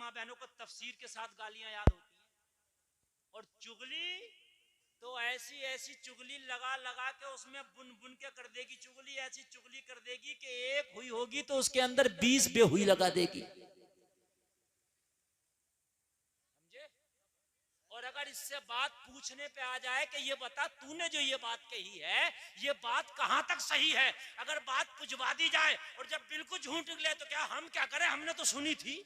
माँ बहनों को तफसीर के साथ गालियां याद होती हैं। और चुगली तो ऐसी ऐसी चुगली लगा लगा के उसमें बुन बुन के कर देगी। चुगली ऐसी चुगली कर देगी कि एक हुई होगी तो उसके अंदर 20 बेहुई लगा देगी, समझे। और अगर इससे बात पूछने पे आ जाए कि ये बता तूने जो ये बात कही है ये बात कहां तक सही है, अगर बात पुजवा दी जाए और जब बिल्कुल झूठ निकले तो क्या हम क्या करें, हमने तो सुनी थी।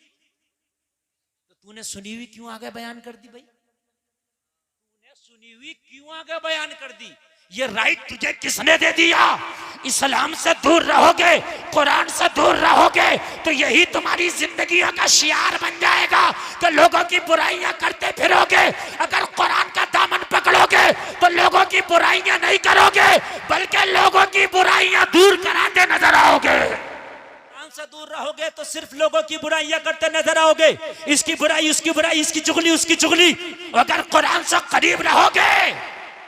तो तूने सुनी हुई क्यों आगे बयान कर दी भाई, तूने सुनी हुई क्यों आगे बयान कर दी। ये राइट तुझे किसने दे दिया। इस्लाम से दूर रहोगे, कुरान से दूर रहोगे तो यही तुम्हारी जिंदगियों का शियार बन जाएगा कि लोगों की बुराइयां करते फिरोगे। अगर कुरान का दामन पकड़ोगे तो लोगों की बुराइयां नहीं करोगे बल्कि लोगों की बुराइयां दूर कराते नजर आओगे। कुरान से दूर रहोगे तो सिर्फ लोगों की बुराइयां करते नजर आओगे, इसकी बुराई उसकी बुराई, इसकी चुगली उसकी चुगली। अगर कुरान से करीब रहोगे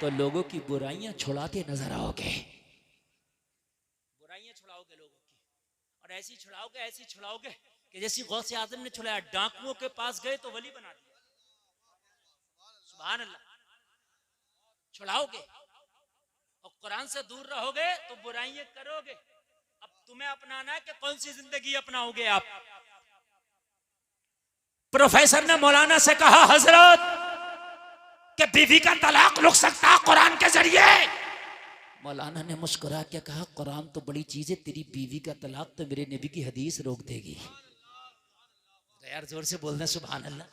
तो लोगों की बुराइयां छुड़ाते नजर आओगे, बुराइयां छुड़ाओगे लोगों की। और ऐसी छुड़ाओगे कि जैसी गौसे आजम ने छुड़ाया, डाकुओं के पास गए तो वली बना दिया। सुभान अल्लाह। छुड़ाओगे और कुरान से दूर रहोगे तो बुराइयां करोगे। अब तुम्हें अपनाना है कि कौन सी जिंदगी अपनाओगे आप। प्रोफेसर ने मौलाना से कहा, हजरत कि बीवी का तलाक रुक सकता है कुरान के जरिए। मौलाना ने मुस्कुरा के कहा, कुरान तो बड़ी चीज है, तेरी बीवी का तलाक तो मेरे नबी की हदीस रोक देगी। तो यार जोर से बोलना सुभान अल्लाह।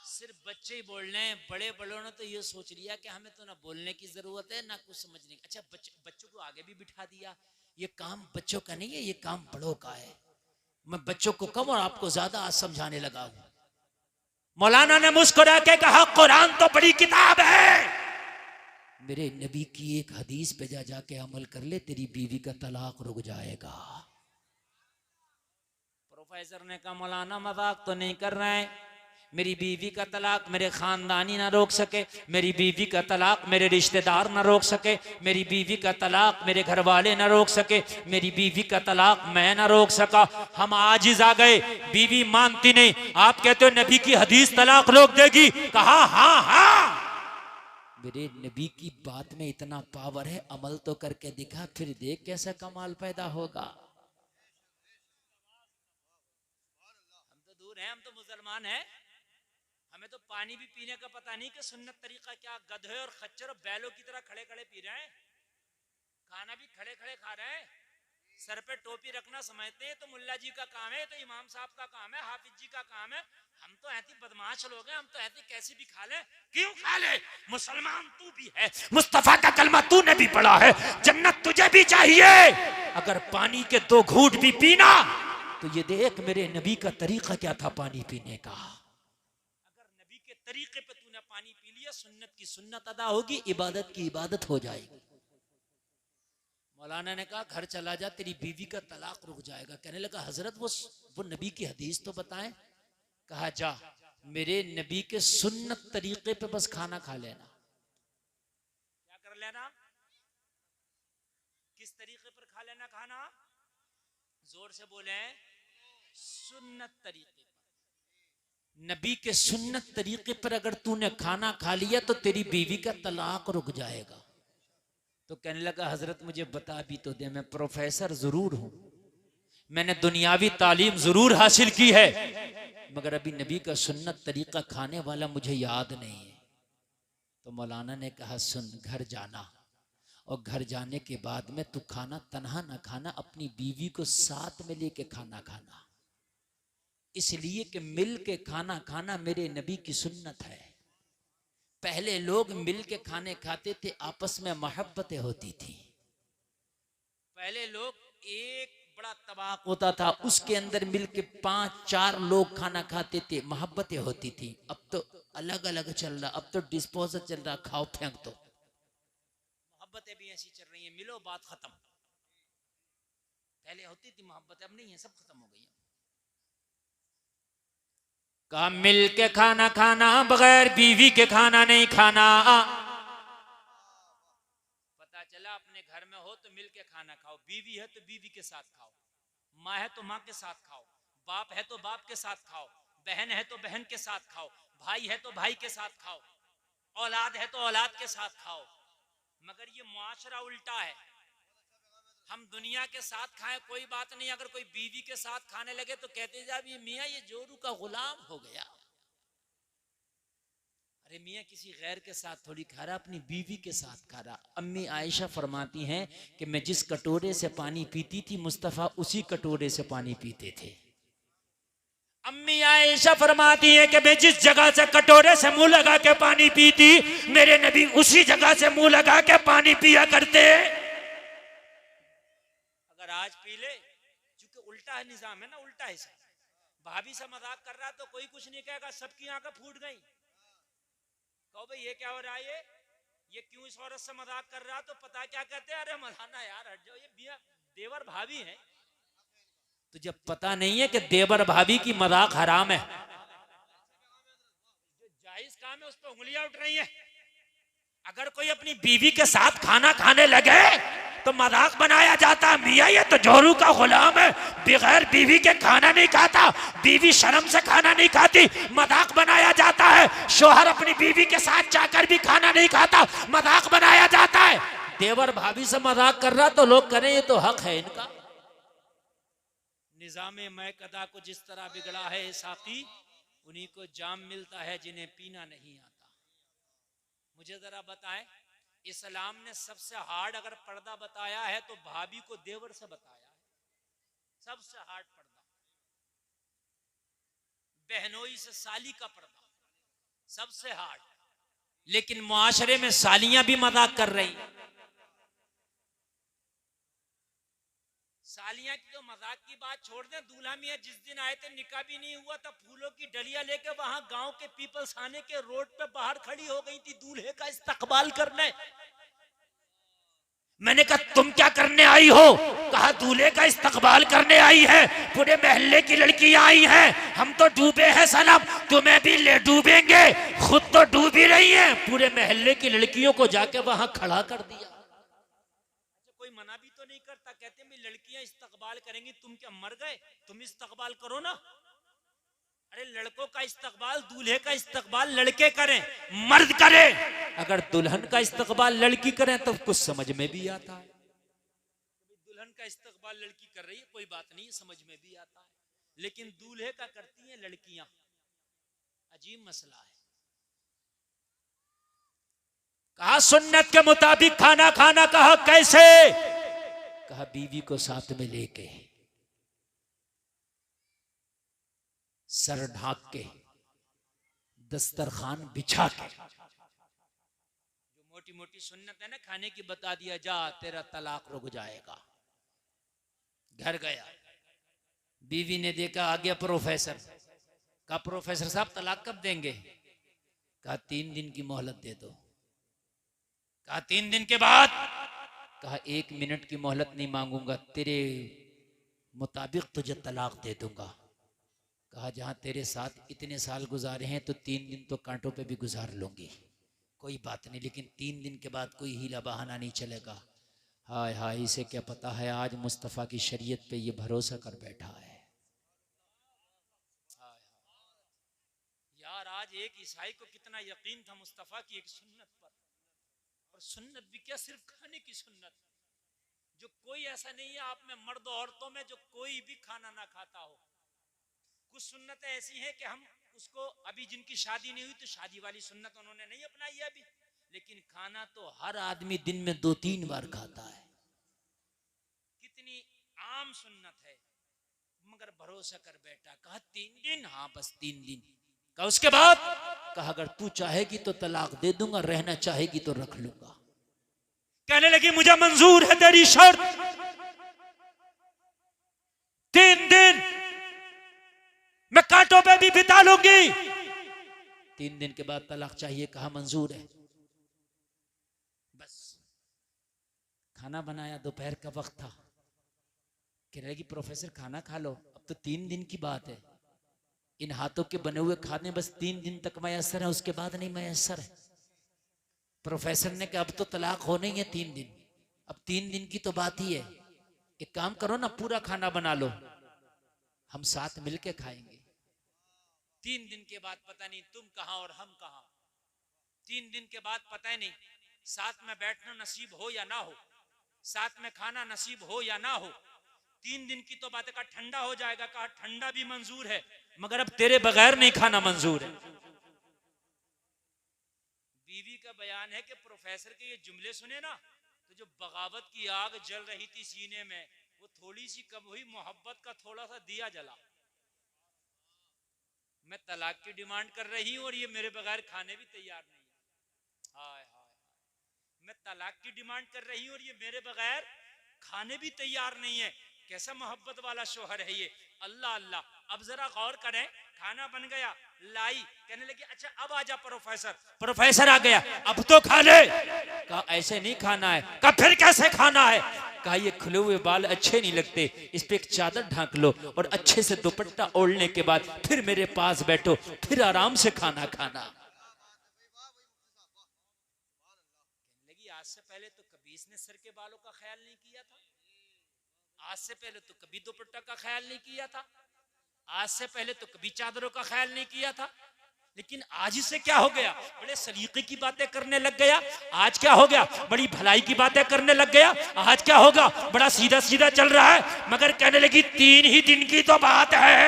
सिर्फ बच्चे ही बोल रहे हैं, बड़े बड़ों ने तो ये सोच लिया कि हमें तो ना बोलने की जरूरत है ना कुछ समझने की। अच्छा बच्चों को आगे भी बिठा दिया, ये काम बच्चों का नहीं है, ये काम बड़ों का है। मैं बच्चों को कम और आपको ज्यादा आज समझाने लगा हूं। मौलाना ने मुस्कुरा के कहा, कुरान तो बड़ी किताब है, मेरे नबी की एक हदीस पे जाके अमल कर ले, तेरी बीवी का तलाक रुक जाएगा। प्रोफेसर ने कहा, मौलाना मजाक तो नहीं कर रहे हैं, मेरी बीवी का तलाक मेरे खानदानी ना रोक सके, मेरी बीवी का तलाक मेरे रिश्तेदार ना रोक सके, मेरी बीवी का तलाक मेरे घर वाले ना रोक सके, मेरी बीवी का तलाक मैं ना रोक सका। हम आजिज आ गए, बीवी मानती नहीं, आप कहते हो नबी की हदीस तलाक रोक देगी। कहा हाँ हाँ, मेरे नबी की बात में इतना पावर है, अमल तो करके दिखा, फिर देख कैसा कमाल पैदा होगा। हम तो दूर हैं, हम तो मुसलमान हैं, हमें तो पानी भी पीने का पता नहीं कि सुन्नत तरीका क्या। गधे और खच्चर और बैलों की तरह खड़े खड़े पी रहे हैं, खाना भी खड़े खड़े खा रहे हैं, सर पे टोपी रखना समझते हैं तो मुल्ला जी का काम है, तो इमाम साहब का काम है, हाफिज जी का काम है। हम तो ऐसी बदमाश लोग हैं, हम तो ऐसी कैसी भी खा ले। क्यों खा ले, मुसलमान तू भी है, मुस्तफा का कलमा तूने भी पढ़ा है, जन्नत तुझे भी चाहिए। अगर पानी के 2 घूंट भी पीना तो ये देख मेरे नबी का तरीका क्या था पानी पीने का। अगर नबी के तरीके पे तूने पानी पी लिया, सुन्नत की सुन्नत अदा होगी, इबादत की इबादत हो जाएगी। मौलाना ने कहा, घर चला जा, तेरी बीवी का तलाक रुक जाएगा। कहने लगा, हजरत वो नबी की हदीस तो बताएं। कहा, जा मेरे नबी के सुन्नत तरीके पे बस खाना खा लेना। क्या कर लेना, किस तरीके पर खा लेना खाना, जोर से बोले, सुन्नत तरीके पर। नबी के सुन्नत तरीके पर अगर तूने खाना खा लिया तो तेरी बीवी का तलाक रुक जाएगा। तो कहने लगा, हजरत मुझे बता भी तो दे, मैं प्रोफेसर जरूर हूं, मैंने दुनियावी तालीम जरूर हासिल की है, मगर अभी नबी का सुन्नत तरीका खाने वाला मुझे याद नहीं है। तो मौलाना ने कहा, सुन, घर जाना और घर जाने के बाद में तू खाना तन्हा ना खाना, अपनी बीवी को साथ में लेके खाना खाना, इसलिए कि मिल के खाना खाना मेरे नबी की सुन्नत है। पहले लोग मिल के खाने खाते थे, आपस में मोहब्बतें होती थी। पहले लोग एक बड़ा तबाक होता था, उसके अंदर मिल के 5-4 लोग खाना खाते थे, मोहब्बतें होती थी। अब तो अलग अलग चल रहा, अब तो डिस्पोजल चल रहा, खाओ फेंक दो। मोहब्बतें भी ऐसी चल रही हैं, मिलो बात खत्म। पहले होती थी मोहब्बतें, अब नहीं है, सब खत्म हो गई। कहा, मिल के खाना खाना, बगैर बीवी के खाना नहीं खाना। पता चला अपने घर में हो तो मिल के खाना खाओ, बीवी है तो बीवी के साथ खाओ, माँ है तो माँ के साथ खाओ, बाप है तो बाप के साथ खाओ, बहन है तो बहन के साथ खाओ, भाई है तो भाई के साथ खाओ, औलाद है तो औलाद के साथ खाओ। मगर ये मुआशरा उल्टा है। हम दुनिया के साथ खाएं कोई बात नहीं, अगर कोई बीवी के साथ खाने लगे तो कहते जा ये मियाँ ये जोरू का गुलाम हो गया। अरे मियाँ किसी गैर के साथ थोड़ी खा रहा, अपनी बीवी के साथ खा रहा। अम्मी आयशा फरमाती हैं कि मैं जिस कटोरे से पानी पीती थी मुस्तफ़ा उसी कटोरे से पानी पीते थे। अम्मी आयशा फरमाती है कि मैं जिस जगह से कटोरे से मुंह लगा के पानी पीती मेरे नबी उसी जगह से मुंह लगा के पानी पिया करते। अगर आज पी ले, क्योंकि उल्टा है निजाम है ना, उल्टा है। भाभी से मजाक कर रहा तो कोई कुछ नहीं कहेगा, सबकी आंखें फूट गई। कहो भाई ये क्या हो रहा है, ये क्यों इस औरत से मजाक कर रहा, तो पता क्या कहते हैं, अरे मजाना यार हट जाओ, ये देवर भाभी है। तो जब पता नहीं है कि देवर भाभी की मजाक हराम है, जो जायज काम है उस पर उंगलियां उठ रही है। अगर कोई अपनी बीवी के साथ खाना खाने लगे तो मजाक बनाया जाता है, मियाँ ये तो जोरू का गुलाम है, बगैर बीवी के खाना नहीं खाता, बीवी शर्म से खाना नहीं खाती, मजाक बनाया जाता है। शोहर अपनी बीवी के साथ जाकर भी खाना नहीं खाता, मजाक बनाया जाता है। देवर भाभी से मजाक कर रहा तो लोग करें ये तो हक है इनका। निजामे मैं कदा को जिस तरह बिगड़ा है साकी, उन्हीं को जाम मिलता है जिन्हें पीना नहीं आता। मुझे जरा बताएं, इस्लाम ने सबसे हार्ड अगर पर्दा बताया है तो भाभी को देवर से बताया है, सबसे हार्ड पर्दा। बहनोई से साली का पर्दा सबसे हार्ड। लेकिन मुआशरे में सालियां भी मजाक कर रही। सालियां की तो मजाक की बात छोड़ दें, दूल्हा मियां जिस दिन आए थे निकाह भी नहीं हुआ था, फूलों की डलिया लेके वहां गांव के पीपल्स खाने के रोड पे बाहर खड़ी हो गई थी दूल्हे का इस्तकबाल करने। मैंने कहा तुम क्या करने आई हो? कहा दूल्हे का इस्तकबाल करने आई है, पूरे मोहल्ले की लड़कियां आई हैं, हम तो डूबे हैं सनम, तुम्हें भी ले डूबेंगे, खुद तो डूब ही रही हैं। पूरे मोहल्ले की लड़कियों को जाके वहां खड़ा कर दिया। कोई मना भी तो नहीं करता, कहते हैं लड़कियां इस्तकबाल करेंगी, तुम क्या मर गए? तुम इस्तकबाल करो ना। अरे लड़कों का इस्तकबाल, दूल्हे का इस्तकबाल लड़के करें, मर्द करें। अगर दुल्हन का इस्तकबाल लड़की करें तो कुछ समझ में भी आता है। दुल्हन का इस्तकबाल लड़की कर रही है कोई बात नहीं, समझ में भी आता है, लेकिन दूल्हे का करती हैं लड़कियां, अजीब मसला है। कहा सुन्नत के मुताबिक खाना खाना, कहा कैसे? कहा बीवी को साथ में लेके, सर ढाक के, दस्तरखान बिछा के। जो मोटी मोटी सुन्नत है ना खाने की बता दिया, जा तेरा तलाक रुक जाएगा। घर गया, बीवी ने देखा आ गया प्रोफेसर। कहा प्रोफेसर साहब तलाक कब देंगे? कहा 3 दिन की मोहलत दे दो। कहा 3 दिन के बाद? कहा 1 मिनट की मोहलत नहीं मांगूंगा, तेरे मुताबिक तुझे तलाक दे दूंगा। कहा जहां तेरे साथ इतने साल गुजारे हैं तो 3 दिन तो कांटों पे भी गुजार लूंगी, कोई बात नहीं, लेकिन 3 दिन के बाद कोई हीला बहाना नहीं चलेगा। हाय हाय, इसे क्या पता है आज मुस्तफ़ा की शरीयत पे ये भरोसा कर बैठा है। यार आज एक ईसाई को कितना यकीन था मुस्तफ़ा की एक सुन्नत पर, और सुन्नत भी क्या सिर्फ खाने की सुन्नत, जो कोई ऐसा नहीं है आप में मर्द औरतों में जो कोई भी खाना ना खाता हो। कुछ सुन्नतें ऐसी हैं कि हम उसको, अभी जिनकी शादी नहीं हुई तो शादी वाली सुन्नत उन्होंने नहीं अपनाई है अभी, लेकिन खाना तो हर आदमी दिन में 2-3 बार खाता है। कितनी आम सुन्नत है, मगर भरोसा कर बैठा। कहा 3 दिन? हाँ बस 3 दिन। कहा उसके बाद? कहा अगर तू चाहेगी तो तलाक दे दूंगा, रहना चाहेगी तो रख लूंगा। कहने लगी मुझे मंजूर है तेरी शर्त, 3 दिन मैं कांटों पे भी बिता लूंगी। 3 दिन के बाद तलाक चाहिए, कहा मंजूर है। बस खाना बनाया, दोपहर का वक्त था। कह रही प्रोफेसर खाना खा लो, अब तो 3 दिन की बात है, इन हाथों के बने हुए खाने बस 3 दिन तक मैसर है, उसके बाद नहीं मैसर है। प्रोफेसर ने कहा अब तो तलाक होने ही है 3 दिन, अब 3 दिन की तो बात ही है, एक काम करो ना पूरा खाना बना लो। हम साथ मिलके खाएंगे। 3 दिन के बाद पता नहीं तुम कहां और हम कहां। 3 दिन के बाद पता ही नहीं साथ में बैठना नसीब हो या ना हो, साथ में खाना नसीब हो या ना हो। 3 दिन की तो बात है, कहा ठंडा हो जाएगा, कहा ठंडा भी मंजूर है, मगर अब तेरे बगैर नहीं खाना मंजूर है। बीवी का बयान है कि प्रोफेसर के ये जुमले सुने ना तो जो बगावत की आग जल रही थी सीने में वो थोड़ी सी कम हुई, मोहब्बत का थोड़ा सा दिया जला। मैं तलाक की डिमांड कर रही हूं और ये मेरे बगैर खाने भी तैयार नहीं है। हाय हाय, मैं तलाक की डिमांड कर रही हूं और ये मेरे बगैर खाने भी तैयार नहीं है। कैसा मोहब्बत वाला शोहर है ये। अल्लाह अल्लाह। अब जरा गौर करें, खाना बन गया, लाई, कहने लगी अच्छा अब आजा प्रोफेसर। प्रोफेसर आ गया, अब तो खा ले। कहा ऐसे नहीं खाना है। कहा फिर कैसे खाना है। कहा ये खुले हुए बाल अच्छे नहीं लगते, इस पे एक चादर ढांक लो और अच्छे से दुपट्टा ओढ़ने के बाद फिर मेरे पास बैठो, फिर आराम से खाना खाना। लगी आज से पहले तो कभी इसने सर के बालों का ख्याल नहीं किया था, आज से पहले तो कभी दुपट्टा का ख्याल नहीं किया था, आज से पहले तो कभी चादरों का ख्याल नहीं किया था, लेकिन आज इससे क्या हो गया, बड़े सलीके की बातें करने लग गया। आज क्या हो गया, बड़ी भलाई की बातें करने लग गया। आज क्या होगा, बड़ा सीधा सीधा चल रहा है। मगर कहने लगी 3 ही दिन की तो बात है।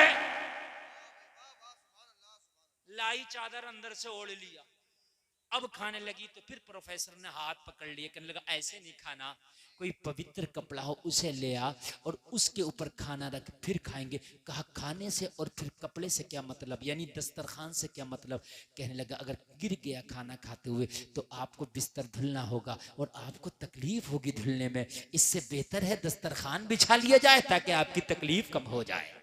लाई चादर अंदर से ओढ़ लिया, अब खाने लगी तो फिर प्रोफेसर ने हाथ पकड़ लिया, कहने लगा ऐसे नहीं खाना, कोई पवित्र कपड़ा हो उसे ले आ और उसके ऊपर खाना रख फिर खाएंगे। कहा खाने से और फिर कपड़े से क्या मतलब, यानी दस्तरखान से क्या मतलब। कहने लगा अगर गिर गया खाना खाते हुए तो आपको बिस्तर धुलना होगा और आपको तकलीफ होगी धुलने में, इससे बेहतर है दस्तरखान बिछा लिया जाए ताकि आपकी तकलीफ कम हो जाए।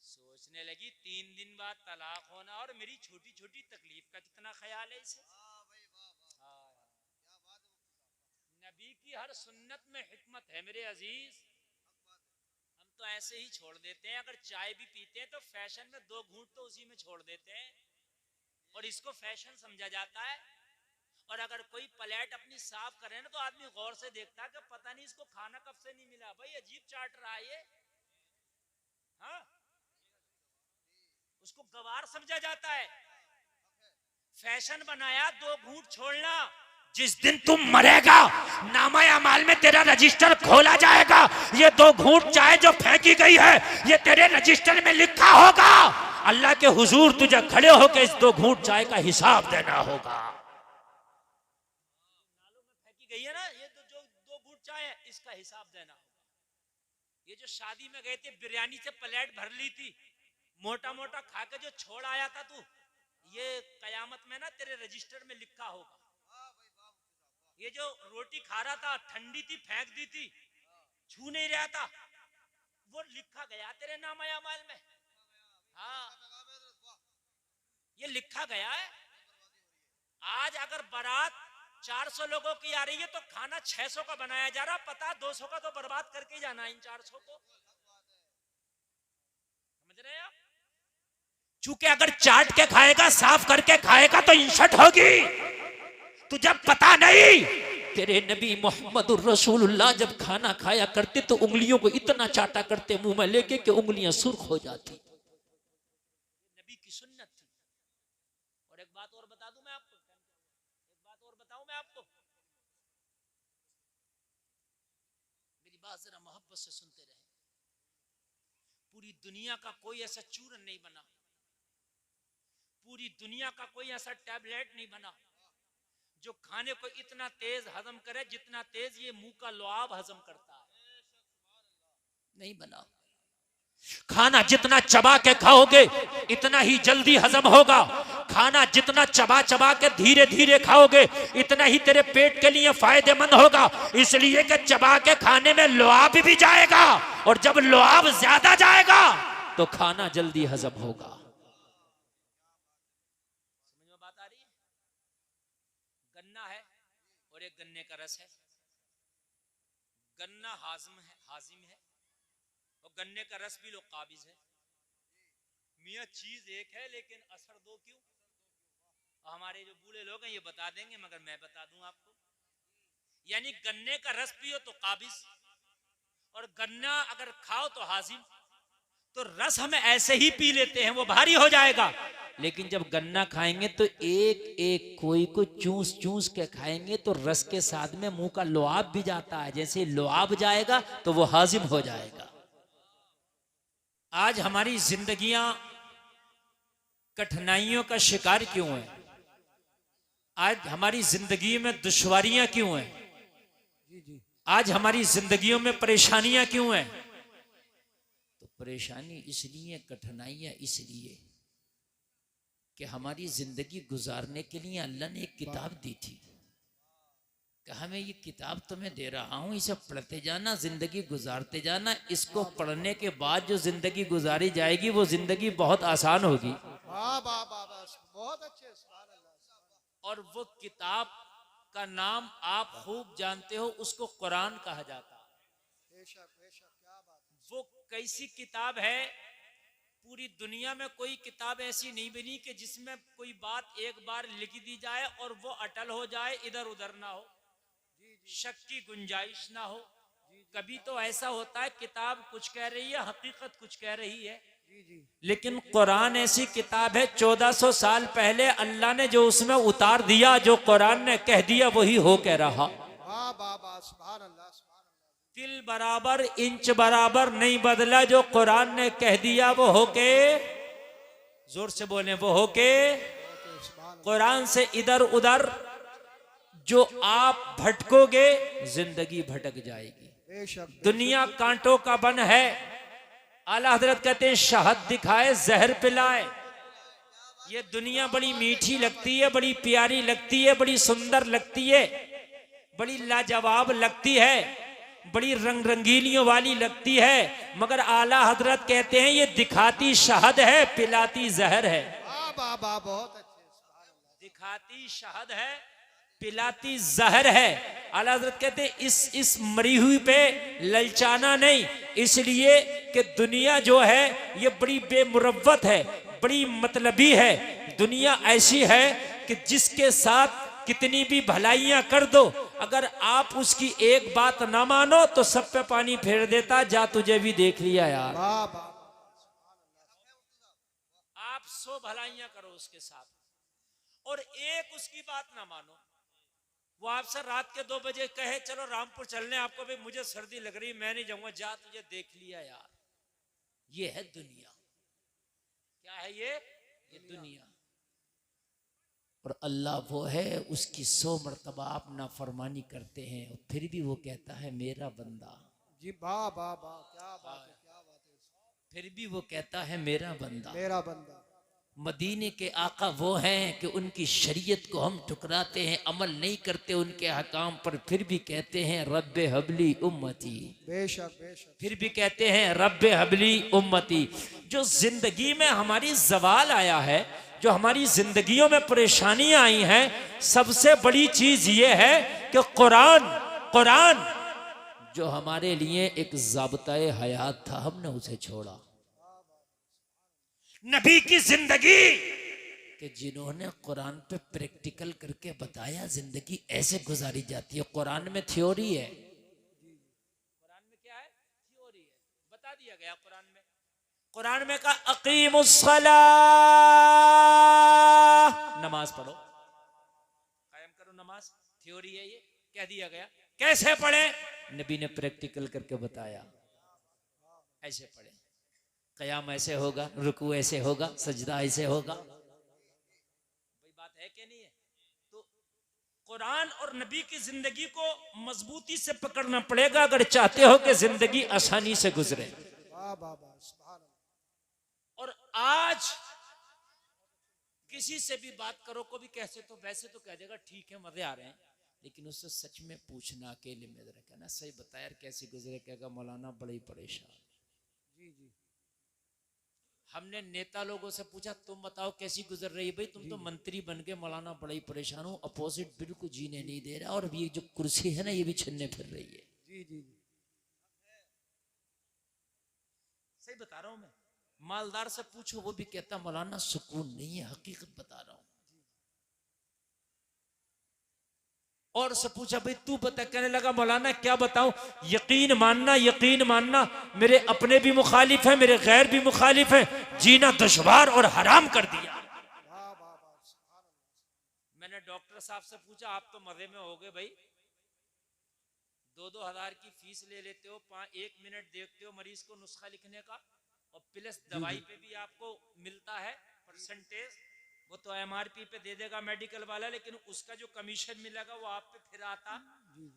सोचने लगी 3 दिन बाद तलाक होना और मेरी छोटी छोटी तकलीफ का कितना ख्याल है इसे। नबी की हर सुन्नत में हिकमत है मेरे अजीज। हम तो ऐसे ही छोड़ देते हैं, अगर चाय भी पीते हैं तो फैशन में 2 घूंट तो उसी में छोड़ देते हैं और इसको फैशन समझा जाता है। और अगर कोई प्लेट अपनी साफ करे ना तो आदमी गौर से देखता है कि पता नहीं इसको खाना कब से नहीं मिला, भाई अजीब चाट रहा है ये। हाँ, उसको गवार समझा जाता है। फैशन बनाया 2 घूंट छोड़ना। जिस दिन तुम मरेगा नामा अमाल में तेरा रजिस्टर खोला जाएगा, ये 2 घूंट चाय जो फेंकी गई है ये तेरे रजिस्टर में लिखा होगा। अल्लाह के हुजूर तुझे खड़े होकर इस 2 घूंट चाय का हिसाब देना होगा। नालों में फेंकी गई है ना ये तो, जो 2 घूंट चाय है इसका हिसाब देना होगा। ये जो शादी में गए थे बिरयानी से प्लेट भर ली थी, मोटा मोटा खा के जो छोड़ आया था तू, ये कयामत में ना तेरे रजिस्टर में लिखा होगा। ये जो रोटी खा रहा था ठंडी थी फेंक दी थी, छू नहीं रहा था, वो लिखा गया तेरे नामा अमाल में। हाँ, ये लिखा गया है। आज अगर बारात 400 लोगों की आ रही है तो खाना 600 का बनाया जा रहा, पता 200 का तो बर्बाद करके जाना इन 400 को। समझ रहे हैं आप? चूंकि अगर चाट के खाएगा साफ करके खाएगा तो इंसल्ट होगी। तुझे पता नहीं, तेरे नबी मोहम्मद रसूलुल्लाह जब खाना खाया करते तो उंगलियों को इतना चाटा करते मुंह में लेके कि उंगलियां सुर्ख हो जाती। नबी की सुन्नत थी। और एक बात और बता दूं मैं आपको, एक बात और बताऊं मैं आपको, मेरी बात जरा मोहब्बत से सुनते रहे। पूरी दुनिया का कोई ऐसा चूरन नहीं बना, पूरी दुनिया का कोई ऐसा टैबलेट नहीं बना जो खाने को इतना तेज हजम करे जितना तेज ये मुंह का लुआब हजम करता है। नहीं बना। खाना जितना चबा के खाओगे इतना ही जल्दी हजम होगा। खाना जितना चबा चबा के धीरे धीरे खाओगे इतना ही तेरे पेट के लिए फायदेमंद होगा। इसलिए कि चबा के खाने में लुआब भी जाएगा और जब लुआब ज्यादा जाएगा तो खाना जल्दी हजम होगा। समझ में बात आ रही है? गन्ना है और एक गन्ने का रस है। गन्ना हाजिम है और गन्ने का रस भी लो काबिज है। मियाँ चीज एक है लेकिन असर 2 क्यों? हमारे जो बूढ़े लोग हैं ये बता देंगे मगर मैं बता दूं आपको, यानी गन्ने का रस पियो तो काबिज और गन्ना अगर खाओ तो हाजिम, तो रस हम ऐसे ही पी लेते हैं, वो भारी हो जाएगा। लेकिन जब गन्ना खाएंगे तो एक एक कोई को चूस चूस के खाएंगे तो रस के साथ में मुंह का लुआब भी जाता है, जैसे लुआब जाएगा तो वो हाजिम हो जाएगा। आज हमारी जिंदगियां कठिनाइयों का शिकार क्यों है? आज हमारी जिंदगी में दुश्वारियां क्यों हैं? आज हमारी जिंदगियों में परेशानियां क्यों हैं? तो परेशानी इसलिए, कठिनाइयां इसलिए कि हमारी जिंदगी गुजारने के लिए अल्लाह ने एक किताब दी थी कि हमें ये किताब तो मैं दे रहा हूं, इसे पढ़ते जाना, जिंदगी गुजारते जाना। इसको पढ़ने के बाद जो जिंदगी गुजारी जाएगी वो जिंदगी बहुत आसान होगी। बहुत अच्छे। और वो किताब का नाम आप खूब जानते हो, उसको कुरान कहा जाता है। बेशक बेशक, क्या बात है। वो कैसी किताब है? पूरी दुनिया में कोई किताब ऐसी नहीं बनी कि जिसमें कोई बात एक बार लिख दी जाए और वो अटल हो जाए, इधर उधर ना हो, शक की गुंजाइश ना हो। कभी तो ऐसा होता है किताब कुछ कह रही है, हकीकत कुछ कह रही है। लेकिन कुरान ऐसी किताब है, 1400 साल पहले अल्लाह ने जो उसमें उतार दिया, जो कुरान ने कह दिया वही हो कह रहा। तिल बराबर इंच बराबर नहीं बदला, जो कुरान ने कह दिया वो होके, जोर से बोले, वो होके। कुरान से इधर उधर जो आप भटकोगे जिंदगी भटक जाएगी। दुनिया कांटों का बन है। आला हजरत कहते हैं शहद दिखाए जहर पिलाए। ये दुनिया बड़ी मीठी लगती है, बड़ी प्यारी लगती है, बड़ी सुंदर लगती है, बड़ी लाजवाब लगती है, बड़ी रंग रंगीलियों वाली लगती है, मगर आला हजरत कहते हैं ये दिखाती शहद है, पिलाती जहर है। बहुत अच्छे। दिखाती शहद है, पिलाती जहर है। आला हजरत कहते हैं इस मरी हुई पे ललचाना नहीं, इसलिए कि दुनिया जो है ये बड़ी बेमुरव्वत है, बड़ी मतलबी है। दुनिया ऐसी है कि जिसके साथ कितनी भी भलाइयां कर दो, अगर आप उसकी एक बात ना मानो तो सब पे पानी फेर देता, जा तुझे भी देख लिया यार। आप 100 भलाइयां करो उसके साथ और एक उसकी बात ना मानो, वो आपसे रात के 2 बजे कहे चलो रामपुर चलने, आपको भी मुझे सर्दी लग रही, मैं नहीं जाऊंगा, जा तुझे देख लिया यार। ये है दुनिया। क्या है ये दुनिया। और अल्लाह वो है, उसकी 100 मर्तबा आप नाफरमानी करते हैं और फिर भी वो कहता है मेरा बंदा। जी वाह वाह वाह, क्या बात है, क्या बात है। फिर भी वो कहता है मेरा बंदा, मेरा बंदा। मदीने के आका वो हैं कि उनकी शरीयत को हम ठुकराते हैं, अमल नहीं करते उनके हकाम पर, फिर भी कहते हैं रब्बे हबली उम्मती। बेशक बेशक। फिर भी कहते हैं रब्बे हबली उम्मती। जो जिंदगी में हमारी जवाल आया है, जो हमारी जिंदगियों में परेशानियां आई हैं, सबसे बड़ी चीज ये है कि कुरान जो हमारे लिए एक ज़ाब्ता-ए हयात था, हमने उसे छोड़ा। नबी की जिंदगी कि जिन्होंने कुरान पे प्रैक्टिकल करके बताया जिंदगी ऐसे गुजारी जाती है। कुरान में थ्योरी है, कुरान में क्या है? थ्योरी है, बता दिया गया कुरान में। कुरान में कहा अकीमुस्सलाह, नमाज पढ़ो, कायम करो नमाज, थ्योरी है ये, कह दिया गया। कैसे पढ़े? नबी ने प्रैक्टिकल करके बताया, ऐसे पढ़े, कयाम ऐसे होगा, रुकू ऐसे होगा, सजदा ऐसे होगा। भाई बात है कि नहीं है? तो कुरान और नबी की जिंदगी को मजबूती से पकड़ना पड़ेगा अगर चाहते हो कि जिंदगी आसानी से गुजरे। और आज किसी से भी बात करो, को भी कैसे, तो वैसे तो कह देगा ठीक है मजे आ रहे हैं, लेकिन उससे सच में पूछना, अकेले में रखा ना, सही बता यार कैसी गुजरे, कहेगा मौलाना बड़ी परेशान। जी जी। हमने नेता लोगों से पूछा तुम बताओ कैसी गुजर रही है? भाई तुम तो मंत्री बन के, मौलाना बड़ा ही परेशान हूं, अपोजिट बिल्कुल जीने नहीं दे रहा, और ये जो कुर्सी है ना ये भी छीनने फिर रही है। जी जी। सही बता रहा हूं मैं। मालदार से पूछो, वो भी कहता मौलाना सुकून नहीं है, हकीकत बता रहा हूं। और से पूछा भाई तू बता, कहने लगा मौलाना क्या बताऊं, यकीन मानना यकीन मानना, मेरे अपने भी मुखालिफ हैं, मेरे गैर भी मुखालिफ हैं, जीना दुश्वार और हराम कर दिया। वाह वाह वाह सुभान अल्लाह। मैंने डॉक्टर साहब से पूछा आप तो मजे में हो गए भाई, 2-2 हजार की फीस ले लेते हो, 1 मिनट देखते हो मरीज को नुस्खा लिखने का, और प्लस दवाई पे भी आपको मिलता है परसेंटेज, वो तो एमआरपी पे दे देगा मेडिकल वाला, लेकिन उसका जो कमीशन मिलेगा वो आप पे फिर आता।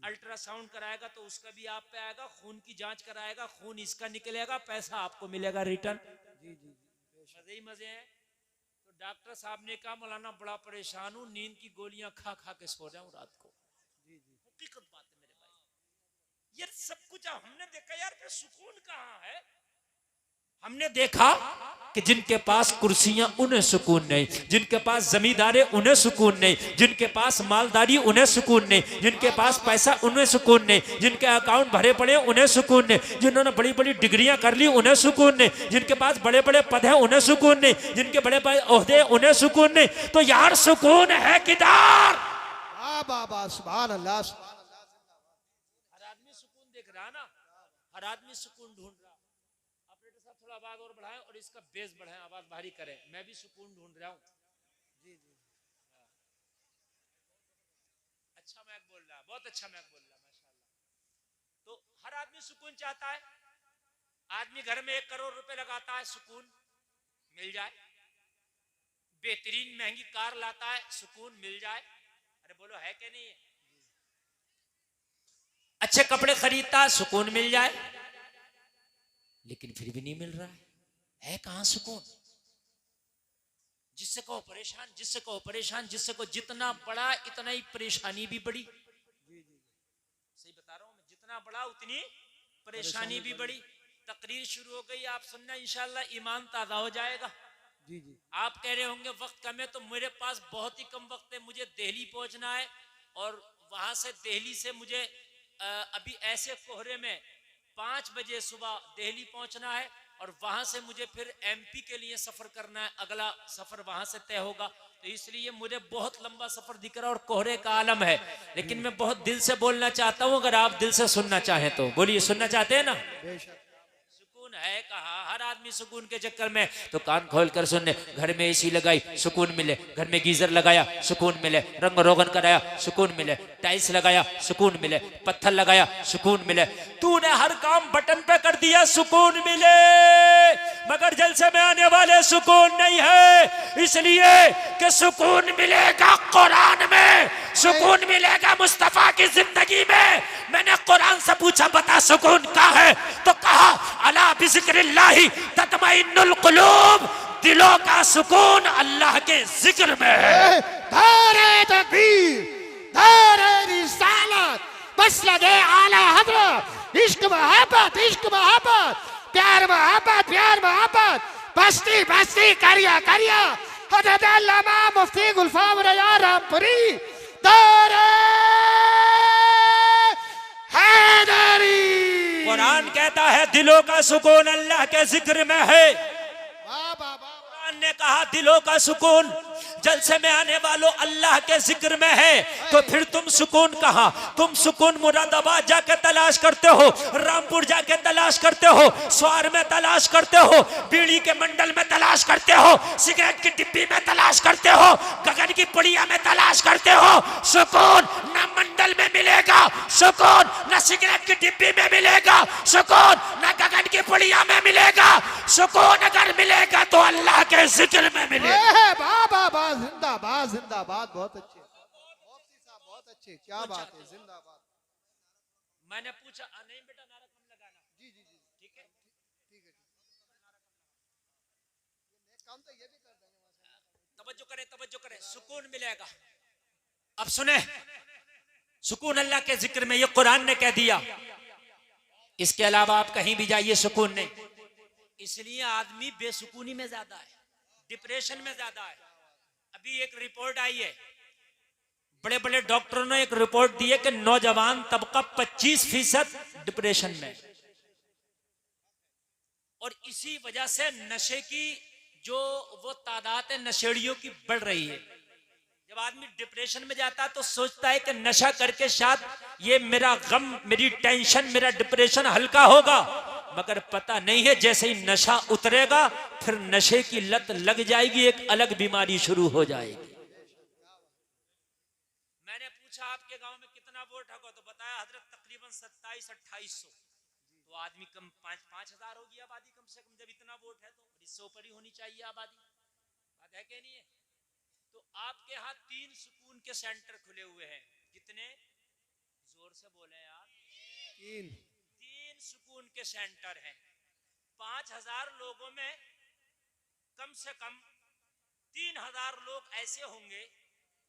अल्ट्रासाउंड कराएगा तो उसका भी आप पे आएगा, खून की जांच कराएगा, खून इसका निकलेगा, पैसा आपको मिलेगा रिटर्न। जी जी जी मजे ही मजे हैं। तो डॉक्टर साहब ने कहा मौलाना बड़ा परेशान हूँ, नींद की गोलियां खा खा के सो रहा हूँ रात को। जी जी। हकीकत बात है मेरे भाई, ये सब कुछ हमने देखा यार, फिर सुकून कहाँ है? हमने देखा कि जिनके पास कुर्सियां उन्हें सुकून नहीं, जिनके पास जमींदारे उन्हें सुकून नहीं, जिनके पास मालदारी उन्हें सुकून नहीं, जिनके पास पैसा उन्हें सुकून नहीं, जिनके अकाउंट भरे पड़े उन्हें सुकून नहीं, जिन्होंने बड़ी बड़ी डिग्रियां कर ली उन्हें सुकून नहीं, जिनके पास बड़े बड़े पद हैं उन्हें सुकून नहीं, जिनके बड़े बड़े ओहदे उन्हें सुकून नहीं। तो यार सुकून है किधर? वाह वाह वाह सुभान अल्लाह सुभान अल्लाह। हर आदमी सुकून देख रहा ना, हर आदमी सुकून ढूंढ रहा। ऑपरेटर साहब थोड़ा आवाज और बढ़ाएं और इसका बेस बढ़ाएं, आवाज भारी करें, मैं भी सुकून ढूंढ रहा हूं। जी जी अच्छा मैक बोल रहा, बहुत अच्छा मैक बोल रहा, माशाल्लाह। तो हर आदमी सुकून चाहता है। आदमी घर में 1 करोड़ रुपए लगाता है सुकून मिल जाए, बेहतरीन महंगी कार लाता है सुकून मिल जाए। अरे बोलो है कि नहीं है? अच्छे कपड़े खरीदता है सुकून मिल जाए, लेकिन फिर भी नहीं मिल रहा है कहां सुकून? जिससे कहो परेशान, जिससे कहो परेशान, जिससे कहो जितना बड़ा इतना ही परेशानी भी बड़ी। जी जी। सही बता रहा हूं मैं, जितना बड़ा उतनी परेशानी भी बड़ी। तकरीर शुरू हो गई, आप सुनना इंशाल्लाह ईमान ताजा हो जाएगा। जी जी। आप कह रहे होंगे वक्त कम है, तो मेरे पास बहुत ही कम वक्त है, मुझे दिल्ली पहुंचना है, और वहां से दिल्ली से मुझे अभी ऐसे कोहरे में 5 बजे सुबह दिल्ली पहुंचना है, और वहां से मुझे फिर एमपी के लिए सफर करना है, अगला सफर वहां से तय होगा। तो इसलिए मुझे बहुत लंबा सफर दिख रहा है और कोहरे का आलम है, लेकिन मैं बहुत दिल से बोलना चाहता हूं, अगर आप दिल से सुनना चाहें तो बोलिए। सुनना चाहते हैं ना? बेशक। सुकून है कहा? हर आदमी सुकून के चक्कर में, तो कान खोल कर सुनने, घर में एसी लगाई सुकून मिले, घर में गीजर लगाया सुकून मिले, रंग रोगन कराया सुकून मिले, टाइल्स लगाया सुकून मिले, पत्थर लगाया सुकून मिले, तूने हर काम बटन पे कर दिया सुकून मिले, मगर जलसे में आने वाले सुकून नहीं है, इसलिए कि सुकून मिलेगा कुरान में, सुकून मिलेगा मुस्तफा की जिंदगी में। मैंने कुरान से पूछा बता सुकून क्या है, तो कहा अला बिज़िक्रिल्लाहि तत्मइन्नुल कुलूब, दिलों का सुकून अल्लाह के जिक्र में है। नारे तकबीर, नारे रिसालत, बस लगे आला हज़रत, इश्क मोहब्बत, इश्क मोहब्बत, प्यार मोहब्बत, प्यार मोहब्बत, बस्ती बस्ती करिया करिया, हज़रत अल्लामा मुफ्ती गुलफाम रया रामपुरी, नारे हैदरी। कुरान कहता है दिलों का सुकून अल्लाह के जिक्र में है। वाह वाह वाह। कुरान ने कहा दिलों का सुकून जलसे में आने वालों अल्लाह के जिक्र में है, तो फिर तुम सुकून कहां? तुम सुकून मुरादाबाद जाके तलाश करते हो, रामपुर जाके तलाश करते हो, स्वार में तलाश करते हो, बीड़ी के मंडल में तलाश करते हो, सिगरेट की डिब्बी में तलाश करते हो, गगन की पुड़िया में तलाश करते हो। सुकून न मंडल में मिलेगा, सुकून न सिगरेट की डिब्बी में मिलेगा, सुकून न गगन की पुड़िया में मिलेगा, सुकून अगर मिलेगा तो अल्लाह के जिक्र में मिलेगा। वाह वाह वाह, जिंदाबाद जिंदाबाद, बहुत अच्छे मुफ्ती साहब, बहुत अच्छे, क्या बात है, जिंदाबाद। मैंने पूछा नहीं बेटा नारा कम लगाना। जी जी जी, ठीक है ठीक है। काम तो ये भी कर देंगे। तवज्जो करें, सुकून मिलेगा। अब सुने, सुकून अल्लाह के जिक्र में, ये कुरान ने कह दिया, इसके अलावा आप कहीं भी जाइए सुकून नहीं। इसलिए आदमी बेसुकूनी में ज्यादा है, डिप्रेशन में ज्यादा है। अभी एक रिपोर्ट आई है, बड़े बड़े डॉक्टरों ने एक रिपोर्ट दी है कि नौजवान तबका 25% डिप्रेशन में, और इसी वजह से नशे की जो वो तादाद है नशेड़ियों की बढ़ रही है। जब आदमी डिप्रेशन में जाता है तो सोचता है कि नशा करके शायद ये मेरा गम, मेरी टेंशन, मेरा डिप्रेशन हल्का होगा, मगर पता नहीं है जैसे ही नशा उतरेगा फिर नशे की लत लग जाएगी, एक अलग बीमारी शुरू हो जाएगी। मैंने पूछा आपके गांव में कितना वोट है, तो बताया हजरत तकरीबन 27-2800। तो आदमी कम 5,000 होगी आबादी कम से कम, जब इतना वोट है तो इससे ऊपर ही होनी चाहिए आबादी। बात है कि नहीं है? तो आपके यहाँ 3 सुकून के सेंटर खुले हुए हैं। कितने? जोर से बोले यार। 3 सुकून के सेंटर हैं। 5,000 लोगों में कम से कम 3,000 लोग ऐसे होंगे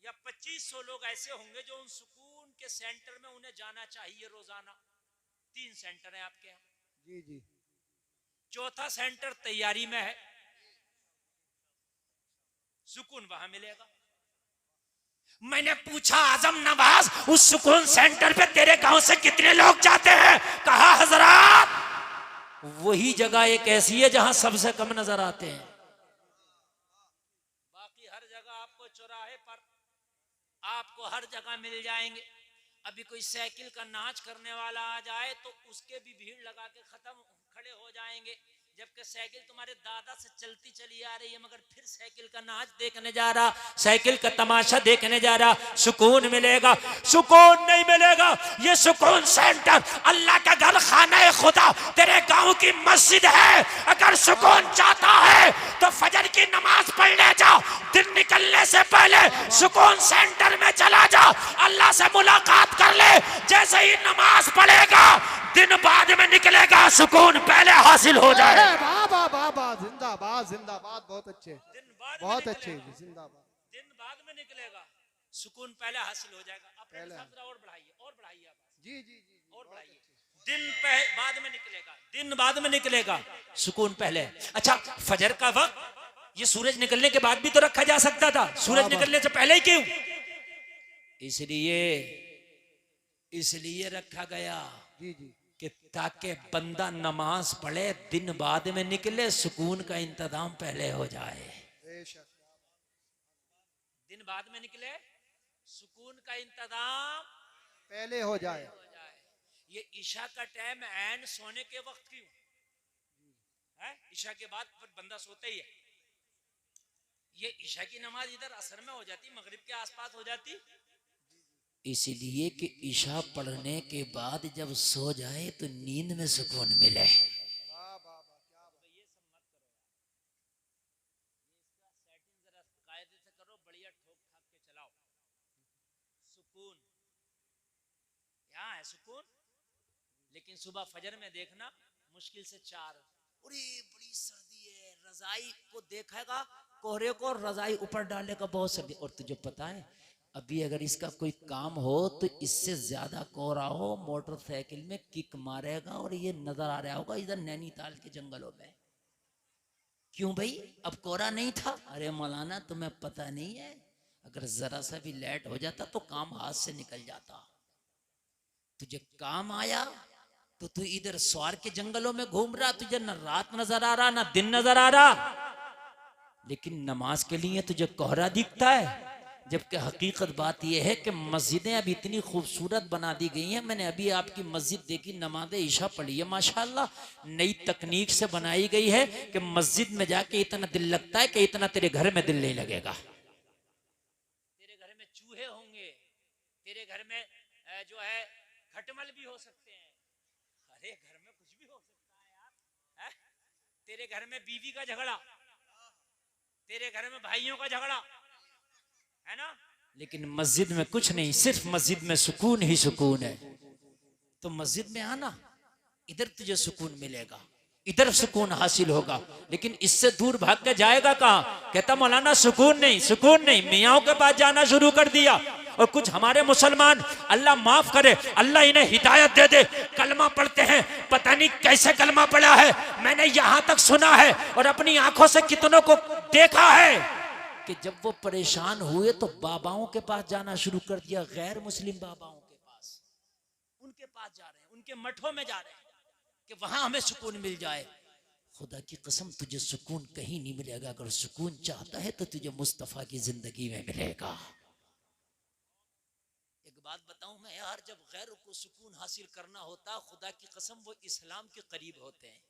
या 2,500 लोग ऐसे होंगे जो उन सुकून के सेंटर में उन्हें जाना चाहिए रोजाना। 3 सेंटर है आपके यहाँ। जी जी। चौथा सेंटर तैयारी में है, सुकून वहां मिलेगा। मैंने पूछा आजम नवाज, उस सुकून सेंटर पे तेरे गांव से कितने लोग जाते हैं? कहा हजरात, वही जगह एक ऐसी है जहां सबसे कम नजर आते हैं। बाकी हर जगह आपको चौराहे पर, आपको हर जगह मिल जाएंगे। अभी कोई साइकिल का नाच करने वाला आ जाए तो उसके भी भीड़ लगा के खड़े हो जाएंगे, जबकि साइकिल तुम्हारे दादा से चलती चली आ रही है, मगर फिर साइकिल का नाच देखने जा रहा, साइकिल का तमाशा देखने जा रहा। सुकून मिलेगा? सुकून नहीं मिलेगा। ये सुकून सेंटर अल्लाह का घर, खाना खुदा तेरे गांव की मस्जिद है। अगर सुकून चाहता है तो फजर की नमाज पढ़ ले जा, दिन निकलने से पहले सुकून सेंटर में चला जा, अल्लाह से मुलाकात कर ले। जैसे ही नमाज पढ़ेगा दिन बाद में निकलेगा, सुकून पहले हासिल हो जाए। बाबा बाबा जिंदाबाद जिंदाबाद, बहुत अच्छे, बहुत अच्छे, जिंदाबाद। दिन बाद में निकलेगा, सुकून पहले हासिल हो जाएगा। अपने हिसाब से और बढ़ाइए, और बढ़ाइए आप। जी जी जी, और बढ़ाइए। दिन बाद में निकलेगा, दिन बाद में निकलेगा, सुकून पहले। अच्छा, फजर का वक्त ये सूरज निकलने के बाद भी तो रखा जा सकता था, सूरज निकलने से पहले ही क्यों? इसलिए रखा गया जी जी, कि ताकि बंदा नमाज पढ़े, दिन बाद में निकले, सुकून का इंतजाम पहले हो जाए। दिन बाद में निकले, सुकून का इंतजाम पहले हो जाए। ये ईशा का टाइम ऐन सोने के वक्त क्यों है? ईशा के बाद फिर बंदा सोता ही है। ये ईशा की नमाज इधर असर में हो जाती, मगरिब के आसपास हो जाती, इसलिए कि ईशा पढ़ने के बाद जब सो जाए तो नींद में सुकून मिले। कायदे से करो, बढ़िया ठोक ठाक के चलाओ। सुकून यहाँ है, सुकून। लेकिन सुबह फजर में देखना मुश्किल से 4, बड़ी सर्दी है, रजाई को देखेगा कोहरे को, रजाई ऊपर डालेगा, बहुत सर्दी। और तुझे पता है अभी अगर इसका कोई काम हो तो इससे ज्यादा कोहरा हो, मोटरसाइकिल में किक मारेगा और ये नजर आ रहा होगा इधर नैनीताल के जंगलों में। क्यों भाई, अब कोहरा नहीं था? अरे मौलाना तुम्हें पता नहीं है, अगर जरा सा भी लेट हो जाता तो काम हाथ से निकल जाता। तुझे काम आया तो तू इधर स्वार के जंगलों में घूम रहा, तुझे न रात नजर आ रहा न दिन नजर आ रहा, लेकिन नमाज के लिए तुझे कोहरा दिखता है। जबकि हकीकत बात यह है कि मस्जिदें अब इतनी खूबसूरत बना दी गई हैं। मैंने अभी आपकी मस्जिद देखी, नमाज ईशा पढ़ी है, माशाल्लाह नई तकनीक से बनाई गई है कि मस्जिद में जाके इतना दिल लगता है कि इतना तेरे घर में दिल नहीं लगेगा। तेरे घर में चूहे होंगे, तेरे घर में जो है खटमल भी हो सकते हैं। अरे घर में कुछ भी हो सकता है यार, तेरे घर में बीवी का झगड़ा, तेरे घर में भाइयों का झगड़ा है ना, लेकिन मस्जिद में कुछ नहीं, सिर्फ मस्जिद में सुकून ही सुकून है। तो मस्जिद में आना, इधर तुझे सुकून मिलेगा, इधर सुकून हासिल होगा। लेकिन इससे दूर भाग के जाएगा कहाँ? कहता मौलाना सुकून नहीं, सुकून नहीं, मियाओं के पास जाना शुरू कर दिया। और कुछ हमारे मुसलमान, अल्लाह माफ करे, अल्लाह इन्हें हिदायत दे दे, कलमा पढ़ते हैं, पता नहीं कैसे कलमा पढ़ा है। मैंने यहां तक सुना है और अपनी आंखों से कितनों को देखा है कि जब वो परेशान हुए तो बाबाओं के पास जाना शुरू कर दिया, गैर मुस्लिम बाबाओं के पास, उनके पास जा रहे हैं, उनके मठों में जा रहे हैं कि वहां हमें सुकून मिल जाए। खुदा की कसम तुझे सुकून कहीं नहीं मिलेगा। अगर सुकून चाहता है तो तुझे मुस्तफा की जिंदगी में मिलेगा। बात बताऊं मैं यार, जब गैर को सुकून हासिल करना होता, खुदा की कसम वो इस्लाम के करीब होते हैं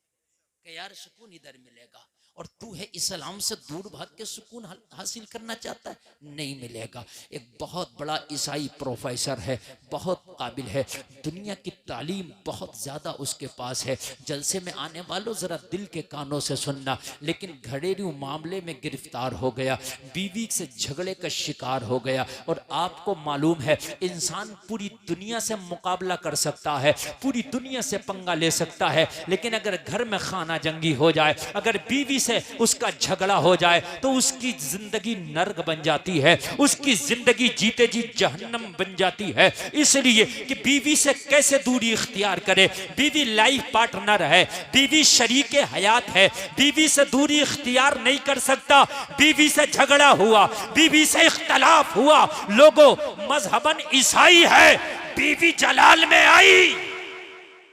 कि यार सुकून इधर मिलेगा, और तू है इस्लाम से दूर भाग के सुकून हासिल करना चाहता है, नहीं मिलेगा। एक बहुत बड़ा ईसाई प्रोफेसर है, बहुत काबिल है, दुनिया की तालीम बहुत ज़्यादा उसके पास है। जलसे में आने वालों ज़रा दिल के कानों से सुनना, लेकिन घरेलू मामले में गिरफ्तार हो गया, बीवी से झगड़े का शिकार हो गया। और आपको मालूम है इंसान पूरी दुनिया से मुकाबला कर सकता है, पूरी दुनिया से पंगा ले सकता है, लेकिन अगर घर में खाना जंगी हो जाए, अगर बीवी से उसका झगड़ा हो जाए, तो उसकी जिंदगी नर्क बन जाती है, उसकी जिंदगी जीते जी जहन्नम बन जाती है। इसलिए कि बीवी से कैसे दूरी इख्तियार करे, बीवी लाइफ पार्टनर है, बीवी शरीके हयात है, बीवी से दूरी इख्तियार नहीं कर सकता। बीवी से झगड़ा हुआ, बीवी से इख्तलाफ हुआ, लोगों मजहबन ईसाई है, बीवी जलाल में आई,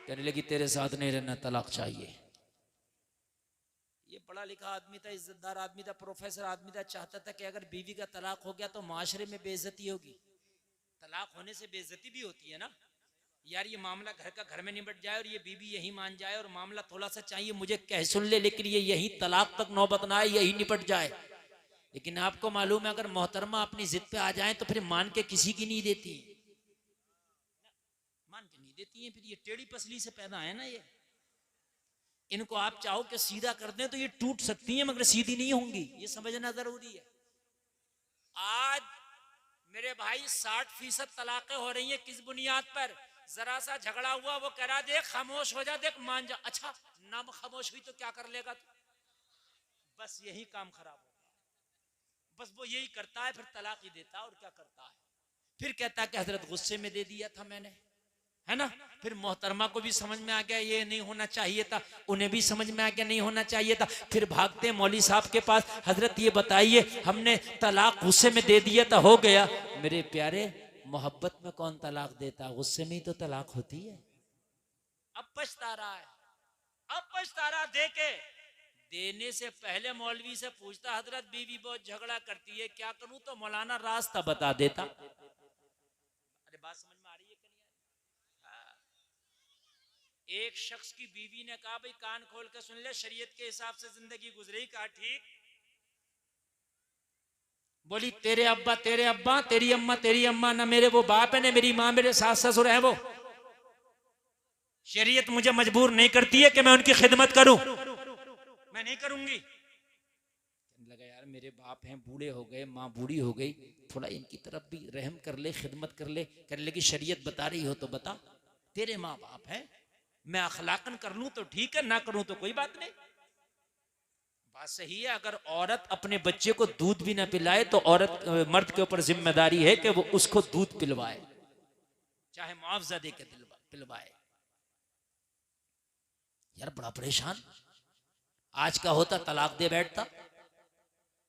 कहने लगी तेरे साथ नहीं रहना, तलाक चाहिए। ये पढ़ा लिखा आदमी था, इज्जतदार आदमी था, प्रोफेसर आदमी था, चाहता था कि अगर बीवी का तलाक हो गया तो माशरे में बेइज्जती होगी। तलाक होने से बेइज्जती भी होती है ना यार, ये मामला घर का घर में निपट जाए और ये बीवी यही मान जाए, और मामला थोड़ा सा चाहिए मुझे कह सुन ले, लेकिन ये यही तलाक तक नौबत ना आए, यही निपट जाए। लेकिन आपको मालूम है अगर मोहतरमा अपनी जिद पे आ जाए तो फिर मान के किसी की नहीं देती, मान के नहीं देती है। फिर ये टेढ़ी पसली से पैदा है ना, ये इनको आप चाहो कि सीधा कर दें तो ये टूट सकती हैं मगर सीधी नहीं होंगी, ये समझना जरूरी है। आज मेरे भाई 60% तलाकें हो रही हैं, किस बुनियाद पर? जरा सा झगड़ा हुआ, वो कह रहा देख खामोश हो जा, देख मान जा। अच्छा ना खामोश हुई तो क्या कर लेगा तू? बस यही काम खराब होगा, बस वो यही करता है, फिर तलाक ही देता है। और क्या करता है? फिर कहता है कि हजरत गुस्से में दे दिया था मैंने, है ना। फिर मोहतरमा को भी समझ में आ गया ये नहीं होना चाहिए था, उन्हें भी समझ में आ गया नहीं होना चाहिए था। फिर भागते मौलवी साहब के पास, हजरत ये बताइए हमने तलाक गुस्से में दे दिया था, हो गया। मेरे प्यारे, मोहब्बत में कौन तलाक देता? गुस्से में ही तो तलाक होती है। अब पछता रहा है, अब पछता रहा। देने से पहले मौलवी से पूछता हजरत बीवी बहुत झगड़ा करती है, क्या करूं? तो मौलाना रास्ता बता देता। अरे बात समझ में आ रही है? एक शख्स की बीवी ने कहा भाई कान खोल के सुन ले, शरीयत के हिसाब से जिंदगी गुजरी। कहा ठीक। बोली तेरे अब्बा तेरी अम्मा ना मेरे वो बाप है ना मेरी माँ मेरे सास ससुर है, वो शरीयत मुझे मजबूर नहीं करती है कि मैं उनकी खिदमत करूं, मैं नहीं करूंगी। लगा यार मेरे बाप हैं, बूढ़े हो गए, माँ बूढ़ी हो गई, थोड़ा इनकी तरफ भी रहम कर ले, खिदमत कर ले। करने लगी शरीयत बता रही हो तो बता, तेरे माँ बाप है, मैं अखलाकन कर लूं तो ठीक है, ना करूं तो कोई बात नहीं। बात सही है। अगर औरत अपने बच्चे को दूध भी ना पिलाए तो औरत मर्द के ऊपर जिम्मेदारी है कि वो उसको दूध पिलवाए, चाहे मुआवजा दे के पिलवाए। यार बड़ा परेशान आज का होता, तलाक दे बैठता।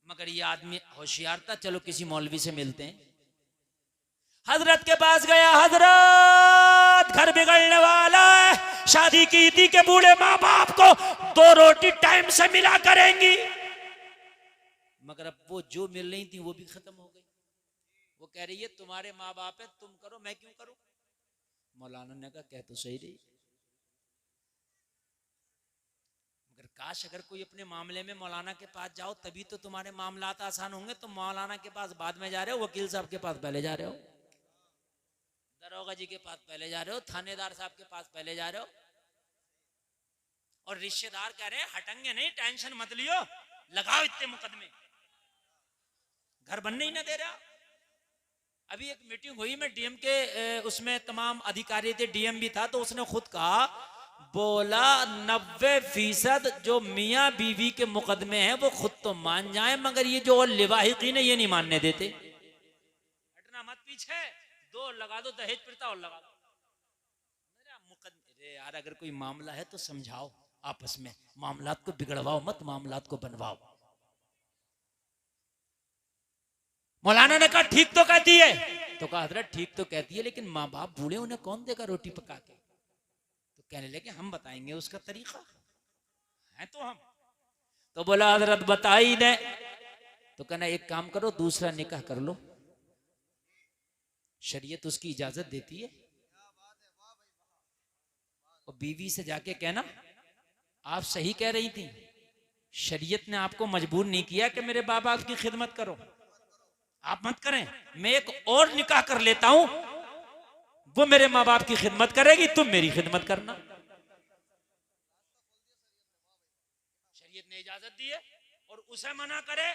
मगर ये आदमी होशियार था, चलो किसी मौलवी से मिलते हैं। हजरत के पास गया, हजरत घर बिगड़ने वाला है, शादी की थी के बूढ़े माँ बाप को 2 रोटी टाइम से मिला करेंगी, मगर अब वो जो मिल रही थी वो भी खत्म हो गई। वो कह रही है तुम्हारे माँ बाप है, तुम करो, मैं क्यों करूं? मौलाना ने कहा कह तो सही रही, मगर काश अगर कोई अपने मामले में मौलाना के पास जाओ तभी तो तुम्हारे मामलात आसान होंगे। तुम मौलाना के पास बाद में जा रहे हो, वकील साहब के पास पहले जा रहे हो, दरोगा जी के पास पहले जा रहे हो, थानेदार साहब के पास पहले जा रहे हो, और रिश्तेदार कह रहे हैं हटेंगे नहीं, टेंशन मत लियो, लगाओ इतने मुकदमे, घर बनने ही ना दे रहा। अभी एक मीटिंग हुई में डीएम के, उसमें तमाम अधिकारी थे, डीएम भी था, तो उसने खुद कहा, बोला 90% जो मियाँ बीवी के मुकदमे हैं वो खुद तो मान जाए, मगर ये जो लिवाहिकीन है ये नहीं मानने देते। हटना मत पीछे, 2 लगा दो, दहेज प्रथा और लगा दो। मुकदमे यार अगर कोई मामला है तो समझाओ आपस में, मामलात को बिगड़वाओ मत, मामलात को बनवाओ। मौलाना ने कहा ठीक तो कहती है, तो कहा हजरत ठीक तो कहती है, लेकिन माँ बाप बूढ़े, उन्हें कौन देगा रोटी पका के? तो कहने लगे हम बताएंगे उसका तरीका है तो हम। तो बोला हजरत बता ही दे। तो कहना एक काम करो, दूसरा निकाह कर लो, शरीयत उसकी इजाजत देती है। और बीवी से जाके कहना आप सही कह रही थी, शरीयत ने आपको मजबूर नहीं किया कि मेरे बाप बाप की खिदमत करो, आप मत करें, मैं एक और निकाह कर लेता हूं, वो मेरे माँ बाप की खिदमत करेगी, तुम मेरी खिदमत करना। शरीयत ने इजाजत दी है और उसे मना करे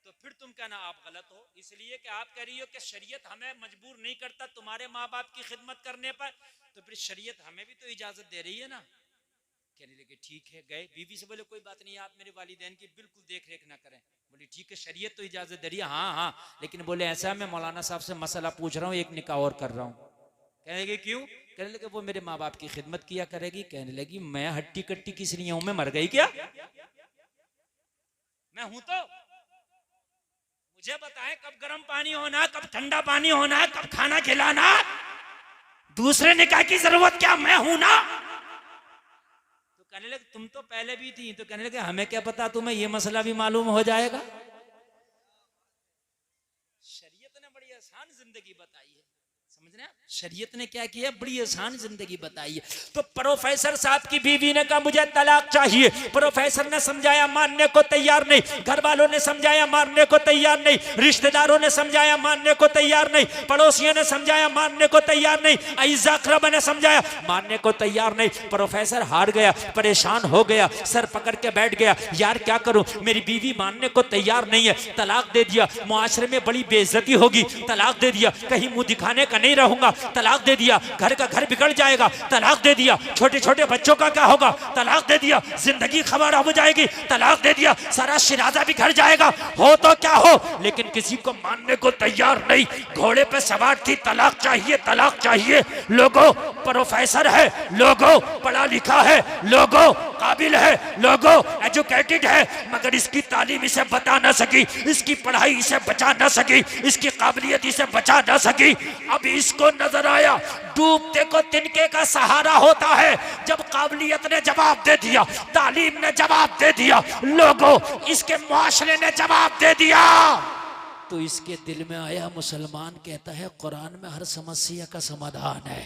तो फिर तुम कहना आप गलत हो, इसलिए कि आप कह रही हो कि शरीयत हमें मजबूर नहीं करता तुम्हारे माँ बाप की खिदमत करने पर, तो फिर शरीयत हमें भी तो इजाजत दे रही है ना। कहने लगे ठीक है, गए बीवी से बोले कोई बात नहीं, आप मेरे वालिदैन की बिल्कुल देख रेख ना करें। बोले ठीक है, शरीयत तो इजाजत दे रही है, हाँ हाँ, लेकिन बोले ऐसा मैं मौलाना साहब से मसला पूछ रहा हूँ, एक निकाह और कर रहा हूँ। कहने लगे क्यों? कहने लगे वो मेरे माँ बाप की खिदमत किया करेगी। कहने लगी मैं हट्टी कट्टी किस लिए हूं, मैं मर गई क्या? मैं हूं तो मुझे बताएं कब गर्म पानी होना, कब ठंडा पानी होना, कब खाना खिलाना, दूसरे निकाह की जरूरत क्या, मैं हूं ना। तो कहने लगे तुम तो पहले भी थी। तो कहने लगे हमें क्या पता, तुम्हें ये मसला भी मालूम हो जाएगा। शरीयत ने बड़ी आसान जिंदगी बताई है, समझ रहे हैं? शरीयत ने क्या किया, बड़ी आसान जिंदगी बताई है। तो प्रोफेसर साहब की बीवी ने कहा मुझे तलाक चाहिए। प्रोफेसर ने समझाया, मानने को तैयार नहीं। घर वालों ने समझाया, मानने को तैयार नहीं। रिश्तेदारों ने समझाया, मानने को तैयार नहीं। पड़ोसियों ने समझाया, मानने को तैयार नहीं। अईज़ा अक़रबा ने समझाया, मानने को तैयार नहीं। प्रोफेसर हार गया, परेशान हो गया, सर पकड़ के बैठ गया, यार क्या करूं, मेरी बीवी मानने को तैयार नहीं है। तलाक दे दिया, मुआशरे में बड़ी बेइज्जती होगी। तलाक दे दिया, कहीं मुंह दिखाने का नहीं रहूंगा। तलाक दे दिया, घर का घर बिगड़ जाएगा। तलाक दे दिया, छोटे छोटे बच्चों का क्या होगा। तलाक दे दिया, जिंदगी खराब हो जाएगी। तलाक दे दिया, सारा शिराजा बिखर जाएगा। हो तो क्या हो, लेकिन किसी को मानने को तैयार नहीं। घोड़े पे सवार थी, तलाक चाहिए, तलाक चाहिए। लोगों प्रोफेसर है, लोगों पढ़ा लिखा है, लोगों काबिल है, लोगों एजुकेटेड है, मगर इसकी तालीम इसे बता ना सकी, इसकी पढ़ाई इसे बचा ना सकी, इसकी काबिलियत इसे बचा ना सकी। अब इसको नजर आया डूबते को तिनके का सहारा होता है। जब काबिलियत ने जवाब दे दिया, तालीम ने जवाब दे दिया, लोगों इसके मुआशरे ने जवाब दे दिया, तो इसके दिल में आया, मुसलमान कहता है कुरान में हर समस्या का समाधान है।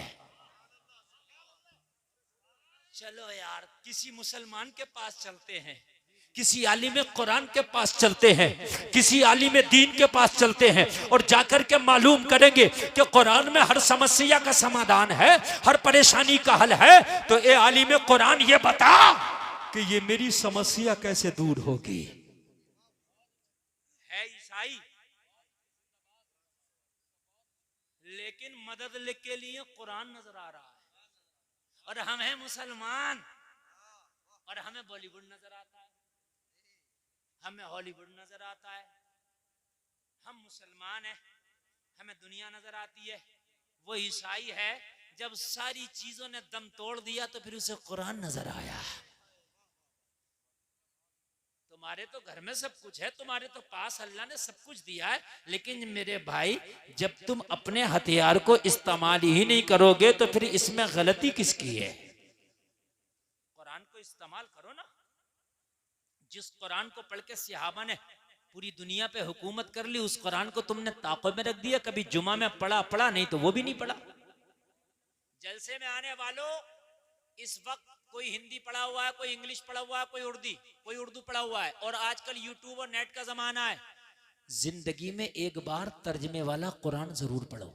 चलो यार, किसी मुसलमान के पास चलते हैं, किसी आलिम कुरान के पास चलते हैं, किसी आलिम दीन के पास चलते हैं और जाकर के मालूम करेंगे कि कुरान में हर समस्या का समाधान है, हर परेशानी का हल है। तो ए आलिम कुरान ये बता कि ये मेरी समस्या कैसे दूर होगी। है ईसाई लेकिन मदद के लिए कुरान नजर आ रहा है, और हम हैं मुसलमान और हमें बॉलीवुड नजर आता है, हमें हॉलीवुड नजर आता है। हम मुसलमान हैं, हमें दुनिया नजर आती है। वो ईसाई है, जब सारी चीजों ने दम तोड़ दिया तो फिर उसे कुरान नजर आया। तुम्हारे तो घर में सब कुछ है, तुम्हारे तो पास अल्लाह ने सब कुछ दिया है, लेकिन मेरे भाई जब तुम अपने हथियार को इस्तेमाल ही नहीं करोगे तो फिर इसमें गलती किसकी है। कुरान को इस्तेमाल करो ना। जिस कुरान को पढ़ के सहाबा ने पूरी दुनिया पे हुकूमत कर ली, उस कुरान को तुमने ताक़ब में रख दिया। कभी जुमा में पढ़ा नहीं तो वो भी नहीं पढ़ा। जलसे में आने वालों, इस वक्त कोई हिंदी पढ़ा हुआ है, कोई इंग्लिश पढ़ा हुआ है, कोई उर्दू पढ़ा हुआ है, और आजकल यूट्यूब और नेट का जमाना है। जिंदगी में एक बार तर्जमे वाला कुरान जरूर पढ़ो,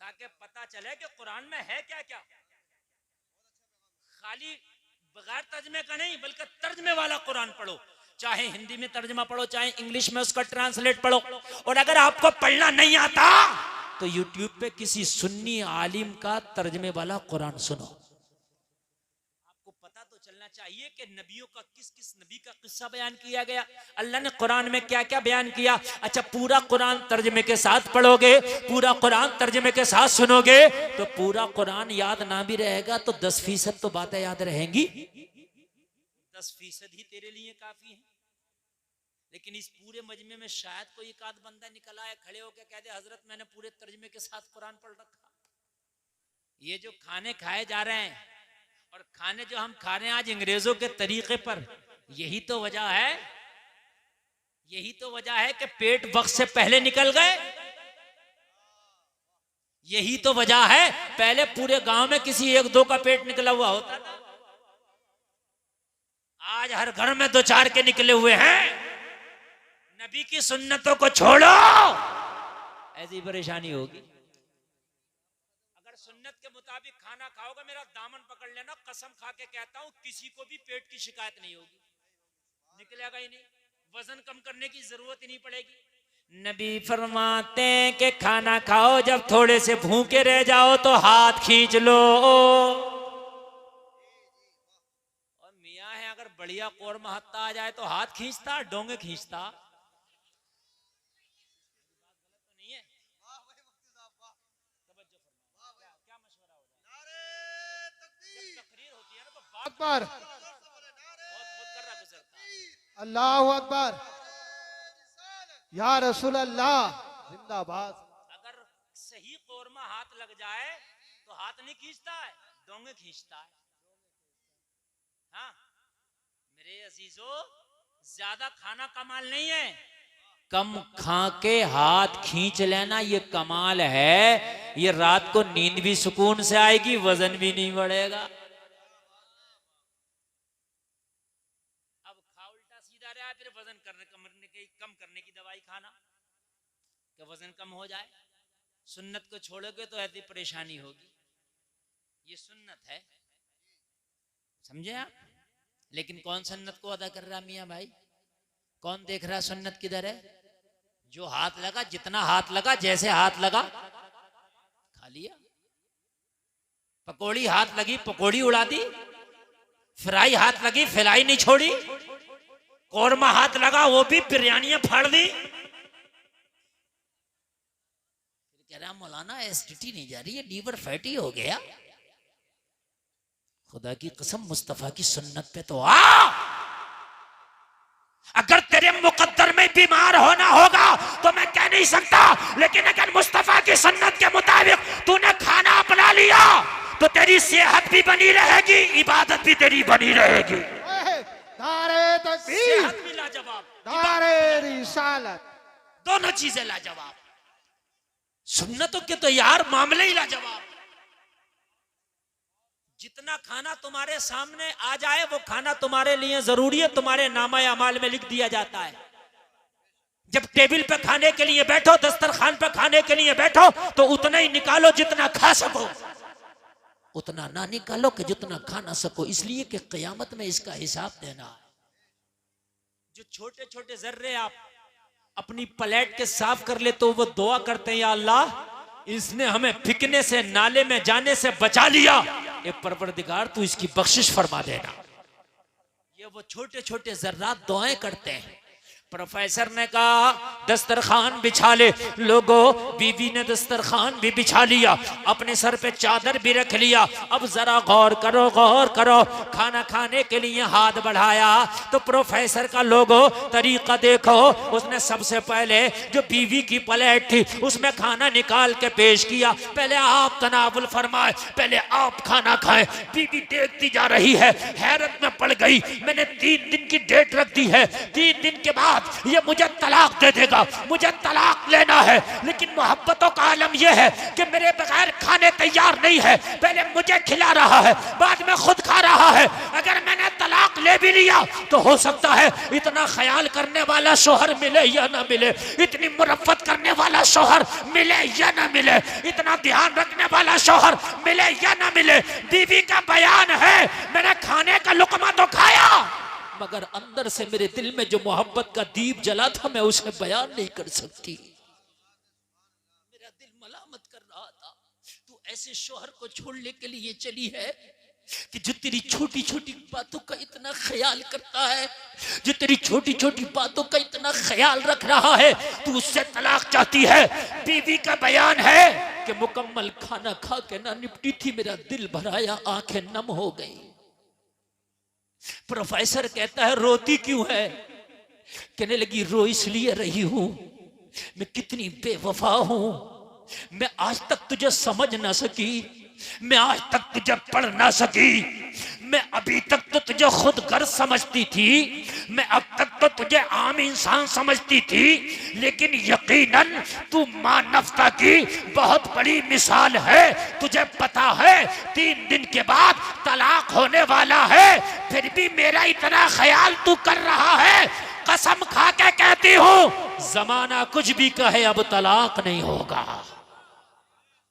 ताकि पता चले कि कुरान में है क्या क्या। खाली बगैर तर्जमे का नहीं, बल्कि तर्जमे वाला कुरान पढ़ो। चाहे हिंदी में तर्जमा पढ़ो, चाहे इंग्लिश में उसका ट्रांसलेट पढ़ो। और अगर आपको पढ़ना नहीं आता तो यूट्यूब पे किसी सुन्नी आलिम का तर्जमे वाला कुरान सुनो। आपको पता तो चलना चाहिए कि नबियों का किस किस नबी का किस्सा बयान किया गया, अल्लाह ने कुरान में क्या क्या बयान किया। अच्छा, पूरा कुरान तर्जमे के साथ पढ़ोगे, पूरा कुरान तर्जमे के साथ सुनोगे तो पूरा कुरान याद ना भी रहेगा तो 10% तो बातें याद रहेंगी। 10% ही तेरे लिए काफी है। लेकिन इस पूरे मजमे में शायद कोई एक आध बंदा निकल आए, खड़े होकर कह दे हजरत मैंने पूरे तर्जमे के साथ कुरान पढ़ रखा। ये जो खाने खाए जा रहे हैं और खाने जो हम खा रहे हैं आज अंग्रेजों के तरीके पर, यही तो वजह है, यही तो वजह है कि पेट वक्त से पहले निकल गए। यही तो वजह है, पहले पूरे गांव में किसी एक दो का पेट निकला हुआ होता था, आज हर घर में दो चार के निकले हुए हैं। नबी की सुन्नतों को छोड़ो, ऐसी परेशानी होगी। अगर सुन्नत के मुताबिक खाना खाओगे, मेरा दामन पकड़ लेना, कसम खा के कहता हूं किसी को भी पेट की शिकायत नहीं होगी, निकलेगा ही नहीं, वजन कम करने की जरूरत ही नहीं पड़ेगी। नबी फरमाते हैं कि खाना खाओ, जब थोड़े से भूखे रह जाओ तो हाथ खींच लो। और मियाँ है, अगर बढ़िया कौरमा हत्ता आ जाए तो हाथ खींचता, डोंगे खींचता नहीं है। क्या मशवरा हो रहा है? तकरीर होती है ना तो बात अकबर, बहुत कर रहा गुजरता है। अल्लाह अकबर, या रसूल अल्लाह, जिंदाबाद। अगर सही कौरमा हाथ लग जाए तो हाथ नहीं खींचता है, डोंगे खींचता है। हाँ मेरे अजीजों, ज्यादा खाना कमाल नहीं है, कम खा के हाथ खींच लेना ये कमाल है। ये रात को नींद भी सुकून से आएगी, वजन भी नहीं बढ़ेगा। अब खा उल्टा सीधा रहा, फिर वजन कम करने की दवाई खाना कि वजन कम हो जाए। सुन्नत को छोड़ोगे तो ऐसी परेशानी होगी। ये सुन्नत है, समझे आप? लेकिन कौन सुन्नत को अदा कर रहा मियाँ भाई? कौन देख रहा सुन्नत किधर है? जो हाथ लगा, जितना हाथ लगा, जैसे हाथ लगा खा लिया। पकौड़ी हाथ लगी, पकौड़ी उड़ा दी। फ्राई हाथ लगी, फ्राई नहीं छोड़ी। कौरमा हाथ लगा, वो भी बिरयानियां फाड़ दी। कह रहा मौलाना एसिडिटी नहीं जा रही है, लीवर फैटी हो गया। खुदा की कसम, मुस्तफा की सुन्नत पे तो आ। अगर तेरे मुकद्दर में बीमार होना होगा तो मैं कह नहीं सकता, लेकिन अगर मुस्तफा की सुन्नत के मुताबिक तूने खाना अपना लिया तो तेरी सेहत भी बनी रहेगी, इबादत भी तेरी बनी रहेगी। नारे तकबीर, सेहत भी लाजवाब, नारे रिसालत, दोनों चीजें लाजवाब। सुन्नतों के तो यार मामले ही लाजवाब। जितना खाना तुम्हारे सामने आ जाए वो खाना तुम्हारे लिए जरूरी है, तुम्हारे नामा अमाल में लिख दिया जाता है। जब टेबल पे खाने के लिए बैठो, दस्तरखान पे खाने के लिए बैठो तो उतना ही निकालो जितना खा सको, उतना ना निकालो कि जितना खा ना सको, इसलिए कि क़यामत में इसका हिसाब देना है। जो छोटे छोटे जर्रे आप अपनी प्लेट के साफ कर ले तो वो दुआ करते हैं, या अल्लाह इसने हमें फिकने से, नाले में जाने से बचा लिया, ये परवरदिगार तू इसकी बख्शिश फरमा देना। ये वो छोटे छोटे जर्रात दुआएं करते हैं। प्रोफेसर ने कहा दस्तरखान बिछा ले। लोगों, बीवी ने दस्तरखान भी बिछा लिया, अपने सर पे चादर भी रख लिया। अब जरा गौर करो, गौर करो। खाना खाने के लिए हाथ बढ़ाया तो प्रोफेसर का लोगों तरीका देखो। उसने सबसे पहले जो बीवी की प्लेट थी उसमें खाना निकाल के पेश किया। पहले आप तनावुल फरमाए, पहले आप खाना खाएं। बीवी देखती जा रही है, हैरत में पड़ गई। मैंने 3 दिन की डेट रख दी है, 3 दिन के बाद ये मुझे तलाक दे देगा, मुझे तलाक लेना है। लेकिन मोहब्बतों का आलम यह है कि मेरे बगैर खाने तैयार नहीं है, पहले मुझे खिला रहा है, बाद में खुद खा रहा है। अगर मैंने तलाक ले भी लिया तो हो सकता है इतना ख्याल करने वाला शोहर मिले या ना मिले, इतनी मुरफ़्फ़त करने वाला शोहर मिले या ना मिले, इतना ध्यान रखने वाला शोहर मिले या ना मिले। बीवी का बयान है, मैंने खाने का लुकमा तो खाया, मगर अंदर से मेरे दिल में जो मोहब्बत का दीप जला था मैं उसे बयान नहीं कर सकती। मेरा दिल मलामत कर रहा था, तू ऐसे शौहर को छोड़ने के लिए चली है कि जो तेरी छोटी छोटी बातों का इतना ख्याल करता है, जो तेरी छोटी छोटी बातों का इतना ख्याल रख रहा है, तू उससे तलाक चाहती है। बीवी का बयान है कि मुकम्मल खाना खा के ना निपटी थी, मेरा दिल भराया, आंखें नम हो गई। प्रोफेसर कहता है रोती क्यों है? कहने लगी रो इसलिए रही हूं, मैं कितनी बेवफा हूं, मैं आज तक तुझे समझ ना सकी, मैं आज तक तुझे पढ़ ना सकी, मैं अभी तक तो तुझे खुद गर्ज समझती थी, मैं अब तक तो तुझे आम इंसान समझती थी, लेकिन यकीनन तू मानवता की बहुत बड़ी मिसाल है। तुझे पता है 3 दिन के बाद तलाक होने वाला है, फिर भी मेरा इतना ख्याल तू कर रहा है। कसम खा के कहती हूँ, जमाना कुछ भी कहे अब तलाक नहीं होगा।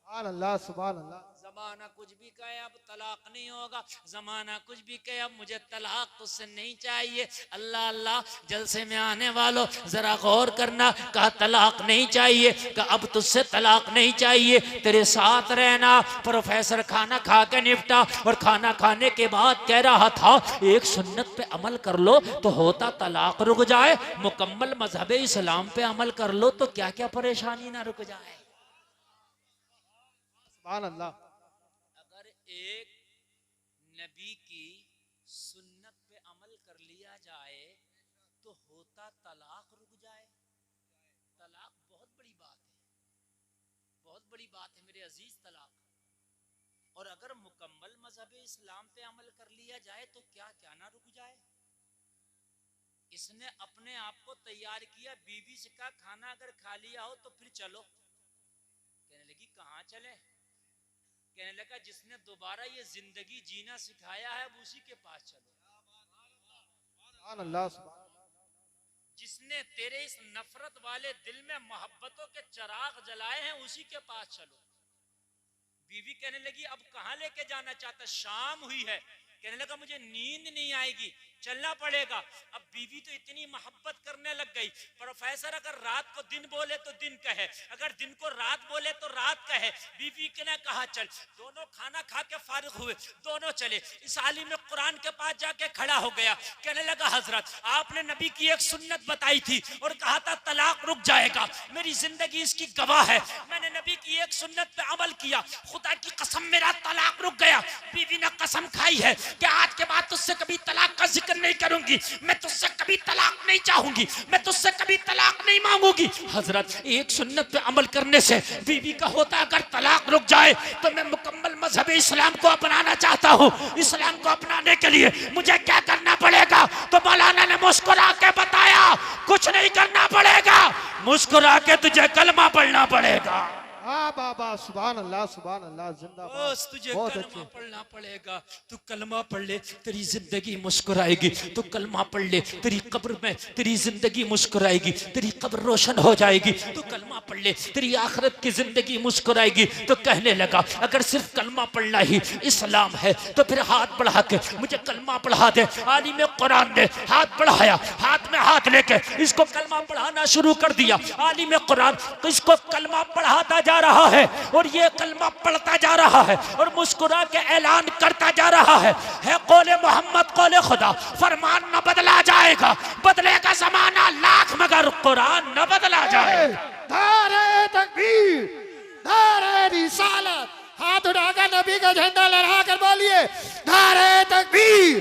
सुभान अल्लाह, सुभान अल्लाह। जमाना कुछ भी कहे अब तलाक नहीं होगा, जमाना कुछ भी कहे अब मुझे तलाक तुझसे नहीं चाहिए। अल्लाह अल्लाह, जलसे में आने वालों जरा गौर करना, कहा तलाक नहीं चाहिए, कहा अब तुझसे तलाक नहीं चाहिए, तेरे साथ रहना। प्रोफेसर खाना खा के निपटा और खाना खाने के बाद कह रहा था एक सुन्नत पे अमल कर लो तो होता तलाक रुक जाए, मुकम्मल मजहब इस्लाम पे अमल कर लो तो क्या क्या परेशानी ना रुक जाए। सुभान अल्लाह। अगर एक नबी की सुन्नत पे अमल कर लिया जाए तो होता तलाक रुक जाए। तलाक बहुत बड़ी बात है, बहुत बड़ी बात है मेरे अजीज, तलाक। और अगर मुकम्मल मजहब इस्लाम पे अमल कर लिया जाए तो क्या क्या ना रुक जाए। इसने अपने आप को तैयार किया, बीवी से कहा खाना अगर खा लिया हो तो फिर चलो। कहने लगी कहाँ चले? कहने लगा जिसने दोबारा ये जिंदगी जीना सिखाया है अब उसी के पास चलो। सुभान अल्लाह, सुभान अल्लाह। जिसने तेरे इस नफरत वाले दिल में मोहब्बतों के चिराग जलाए हैं उसी के पास चलो। बीवी कहने लगी अब कहाँ लेके जाना चाहता? शाम हुई है। कहने लगा मुझे नींद नहीं आएगी, चलना पड़ेगा। अब बीवी तो इतनी मोहब्बत करने लग गई। प्रोफेसर अगर रात को दिन बोले तो दिन कहे, अगर दिन को रात बोले तो रात कहे। बीवी ने कहा चल। दोनों खाना खा के फारिग हुए, दोनों चले। इस आलिम कुरान के पास जाके खड़ा हो गया, कहने लगा हजरत आपने नबी की एक सुन्नत बताई थी और कहा था तलाक रुक जाएगा, मेरी जिंदगी इसकी गवाह है। मैंने नबी की एक सुन्नत पे अमल किया, खुदा की कसम मेरा तलाक रुक गया। बीवी ने कसम खाई है कि आज के बाद तुझसे कभी तलाक का जिक्र नहीं करूंगी, मैं तुझसे कभी तलाक नहीं चाहूंगी, मैं तुझसे कभी तलाक नहीं मांगूंगी। हजरत एक सुन्नत पे अमल करने से बीवी का होता अगर तलाक रुक जाए तो मैं मुकम्मल मजहब इस्लाम को अपनाना चाहता हूँ। इस्लाम को अपनाने के लिए मुझे क्या करना पड़ेगा? तो मौलाना ने मुस्कुरा के बताया कुछ नहीं करना पड़ेगा, मुस्कुरा के तुझे कलमा पढ़ना पड़ेगा। हाँ बाबा, सुभान अल्लाह, सुभान अल्लाह, जिंदाबाद। बस तुझे बहुत कलमा अच्छे। पढ़ना पड़ेगा। तू कलमा पढ़ ले तेरी जिंदगी मुस्कुराएगी, तू कलमा पढ़ ले तेरी कब्र में तेरी जिंदगी मुस्कुराएगी, तेरी कब्र रोशन हो जाएगी। तू कलमा पढ़ ले तेरी आखिरत की जिंदगी मुस्कुराएगी। तो कहने लगा अगर सिर्फ कलमा पढ़ना ही इस्लाम है तो फिर हाथ बढ़ा के मुझे कलमा पढ़ा दे। आलिम कुरान ने हाथ बढ़ाया, हाथ में हाथ लेके इसको कलमा पढ़ाना शुरू कर दिया। आलिम कुरान इसको कलमा पढ़ाता जा रहा है और ये कलमा पढ़ता जा रहा है और मुस्कुरा के ऐलान करता जा रहा है कौले मोहम्मद कौले खुदा, फरमान न बदला जाएगा, बदलेगा जमाना लाख मगर कुरान न बदला जाएगा। नारे तकबीर, नारे रिसालत। हाथ उठाकर नबी का झंडा लहराकर बोलिए नारे तकबीर,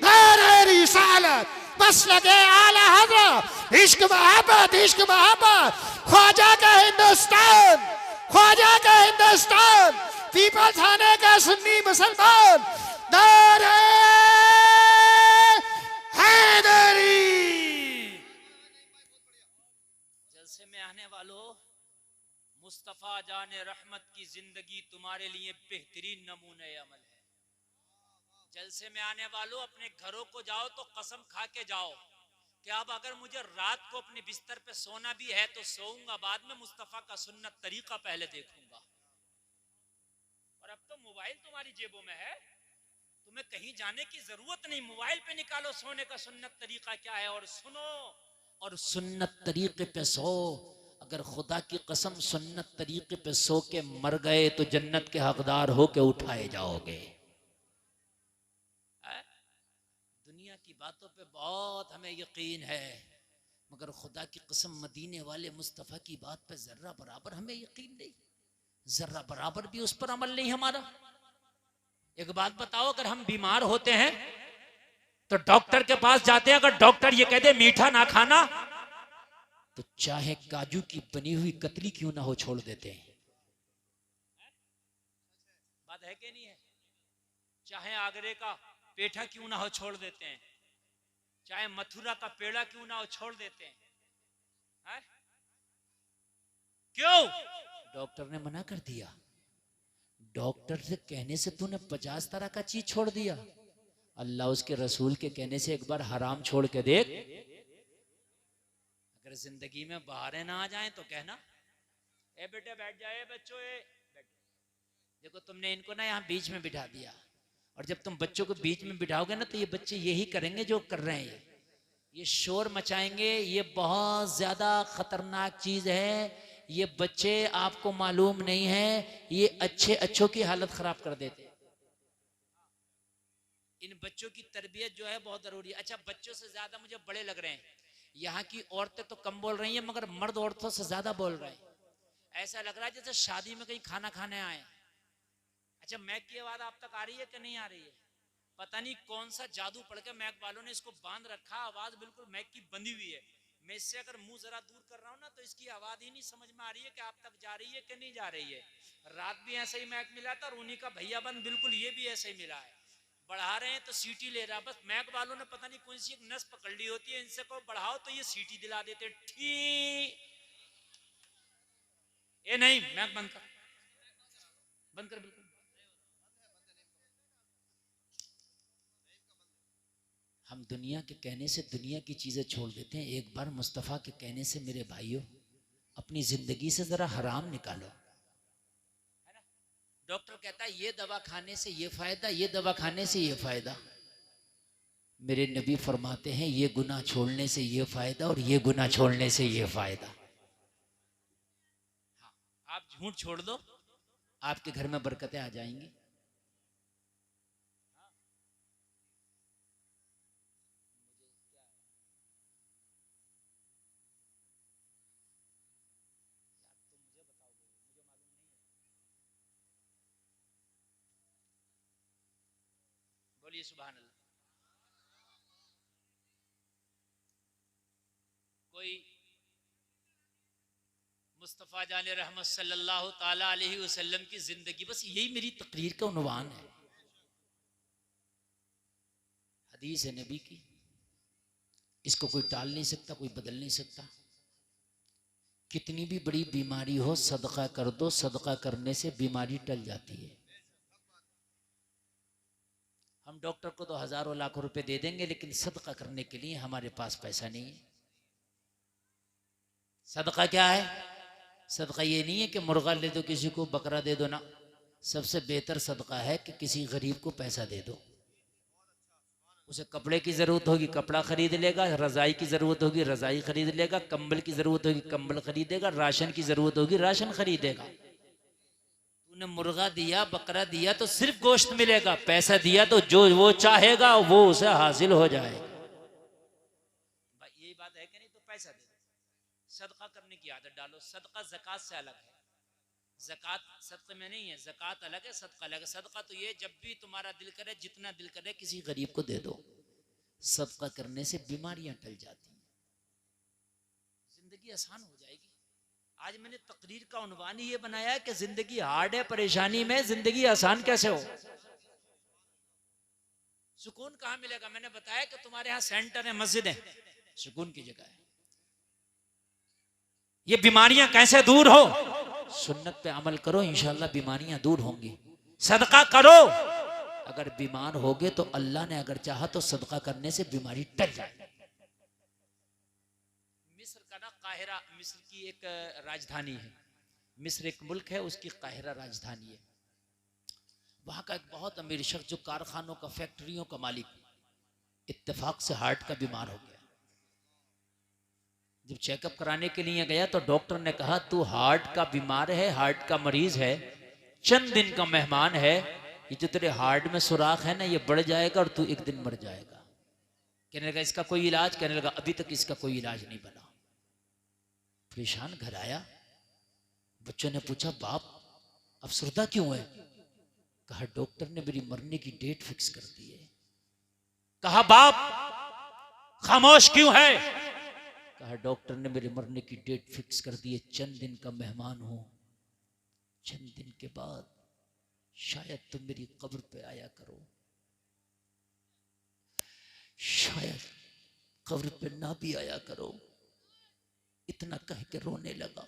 नारे रिसालत। बस लगे आला हजरत, इश्क मोहब्बत, इश्क मोहब्बत। ख्वाजा का हिंदुस्तान, ख्वाजा का हिंदुस्तान, पीपल्स थाने का सुन्नी मुसलमान। नारे हैदरी। जलसे में आने वालों, मुस्तफा जाने रहमत की जिंदगी तुम्हारे लिए बेहतरीन नमूने अमल है। जलसे में आने वालों अपने घरों को जाओ तो कसम खा के जाओ कि अब अगर मुझे रात को अपने बिस्तर पे सोना भी है तो सोऊंगा, बाद में मुस्तफा का सुन्नत तरीका पहले देखूंगा। और अब तो मोबाइल तुम्हारी जेबों में है, तुम्हें कहीं जाने की जरूरत नहीं, मोबाइल पे निकालो सोने का सुन्नत तरीका क्या है और सुनो और सुन्नत तरीके पे सो। अगर खुदा की कसम सुन्नत तरीके पे सो के मर गए तो जन्नत के हकदार हो के उठाए जाओगे। दुनिया की बातों पे बहुत हमें यकीन है मगर खुदा की कसम मदीने वाले मुस्तफ़ा की बात पे जर्रा बराबर हमें यकीन नहीं, जर्रा बराबर भी उस पर अमल नहीं हमारा। एक बात बताओ, अगर हम बीमार होते हैं तो डॉक्टर के पास जाते हैं, अगर डॉक्टर ये कहते मीठा ना खाना तो चाहे काजू की बनी हुई कतली क्यों ना हो छोड़ देते हैं। बात है कि नहीं है? चाहे आगरे का पेठा क्यों ना हो छोड़ देते हैं, चाहे मथुरा का पेड़ा क्यों ना हो छोड़ देते हैं। है? क्यों? डॉक्टर ने मना कर दिया। डॉक्टर से कहने से तूने 50 तरह का चीज छोड़ दिया, अल्लाह उसके रसूल के कहने से एक बार हराम छोड़ के देख, अगर जिंदगी में बाहरें ना आ जाए तो कहना ए बेटे बैठ जाए, बच्चों बैठ। देखो तुमने इनको ना यहाँ बीच में बिठा दिया, और जब तुम बच्चों को बीच में बिठाओगे ना तो ये बच्चे यही करेंगे जो कर रहे हैं, ये शोर मचाएंगे। ये बहुत ज्यादा खतरनाक चीज है। ये बच्चे आपको मालूम नहीं है, ये अच्छे अच्छों की हालत खराब कर देते। इन बच्चों की तरबियत जो है बहुत जरूरी है। अच्छा, बच्चों से ज्यादा मुझे बड़े लग रहे हैं। यहाँ की औरतें तो कम बोल रही हैं, मगर मर्द औरतों से ज्यादा बोल रहे हैं। ऐसा लग रहा है जैसे शादी में कहीं खाना खाने आए। अच्छा, मैक की आवाज आप तक आ रही है कि नहीं आ रही है? पता नहीं कौन सा जादू पड़ के मैक वालों ने इसको बांध रखा, आवाज बिल्कुल मैक की बंधी हुई है। मैं इससे अगर मुंह जरा दूर कर रहा हूं ना तो इसकी आवाज ही नहीं समझ में आ रही है कि आप तक जा रही है कि नहीं जा रही है। रात भी ऐसे ही मैक मिला था, और उन्हीं का भैया बंद बिल्कुल ये भी ऐसे ही मिला है। बढ़ा रहे हैं तो सीटी ले रहा, बस मैक वालों ने पता नहीं कौन सी एक नस पकड़ ली होती है, इनसे को बढ़ाओ तो ये सीटी दिला देते। ठीक, ये नहीं, मैक बंद कर, बंद कर बिल्कुल। हम दुनिया के कहने से दुनिया की चीजें छोड़ देते हैं। एक बार मुस्तफा के कहने से मेरे भाइयों अपनी जिंदगी से जरा हराम निकालो, है ना? डॉक्टर कहता है ये दवा खाने से ये फायदा, ये दवा खाने से ये फायदा। मेरे नबी फरमाते हैं ये गुनाह छोड़ने से ये फायदा, और ये गुनाह छोड़ने से ये फायदा। हाँ, आप झूठ छोड़ दो, आपके घर में बरकतें आ जाएंगी। बोलिए सुभान अल्लाह। कोई मुस्तफ़ा जाने रहमत सल्लल्लाहु ताला अलैहि वसल्लम की जिंदगी, बस यही मेरी तकरीर का उन्वान है। हदीस है नबी की, इसको कोई टाल नहीं सकता, कोई बदल नहीं सकता। कितनी भी बड़ी बीमारी हो सदका कर दो, सदका करने से बीमारी टल जाती है। हम डॉक्टर को तो हजारों लाखों रुपए दे देंगे, लेकिन सदका करने के लिए हमारे पास पैसा नहीं है। सदका क्या है? सदका ये नहीं है कि मुर्गा ले दो किसी को, बकरा दे दो ना। सबसे बेहतर सदका है कि किसी गरीब को पैसा दे दो। उसे कपड़े की जरूरत होगी कपड़ा खरीद लेगा, रजाई की जरूरत होगी रजाई खरीद लेगा, कंबल की जरूरत होगी कंबल खरीदेगा, राशन की जरूरत होगी राशन खरीदेगा। तूने मुर्गा दिया, बकरा दिया तो सिर्फ गोश्त मिलेगा, पैसा दिया तो जो वो चाहेगा वो उसे हासिल हो जाएगा। भाई यही बात है कि नहीं? तो पैसा दे दो, सदका करने की आदत डालो। सदका ज़कात से अलग है। ज़कात सदक़े में नहीं है, ज़कात अलग है, सदका अलग है। सदका तो ये जब भी तुम्हारा दिल करे, जितना दिल करे किसी गरीब को दे दो। सदका करने से बीमारियां टल जाती हैं, जिंदगी आसान हो जाएगी। आज मैंने तकरीर का उन्वान ही ये बनाया है कि जिंदगी हार्ड है, परेशानी में जिंदगी आसान कैसे हो। सुकून कहाँ मिलेगा? मैंने बताया कि तुम्हारे यहाँ सेंटर है, मस्जिद है, सुकून की जगह है। ये बीमारियां कैसे दूर हो? सुन्नत पे अमल करो, इंशाल्लाह बीमारियां दूर होंगी। सदका करो, अगर बीमार होगे तो अल्लाह ने अगर चाहा तो सदका करने से बीमारी टल जाए। मिस्र का ना काहिरा, मिस्र की एक राजधानी है। मिस्र एक मुल्क है, उसकी काहिरा राजधानी है। वहां का एक बहुत अमीर शख्स जो कारखानों का, फैक्ट्रियों का मालिक, इत्तेफाक से हार्ट का बीमार हो गया। जब चेकअप कराने के लिए गया तो डॉक्टर ने कहा तू हार्ट का बीमार है, हार्ट का मरीज है, चंद दिन का मेहमान है, ये जो तेरे हार्ट में सुराख है ना ये बढ़ जाएगा और तू एक दिन मर जाएगा। कहने लगा इसका कोई इलाज? कहने लगा अभी तक इसका कोई इलाज नहीं बना। परेशान घर आया, बच्चों ने पूछा बाप अफसरदा क्यों है? कहा डॉक्टर ने मेरी मरने की डेट फिक्स कर दी है। कहा बाप खामोश क्यों है? कहा डॉक्टर ने मेरे मरने की डेट फिक्स कर दी है, चंद दिन का मेहमान हूं, चंद दिन के बाद शायद तुम मेरी कब्र पे आया करो। शायद कब्र पे ना भी आया करो। इतना कह के रोने लगा।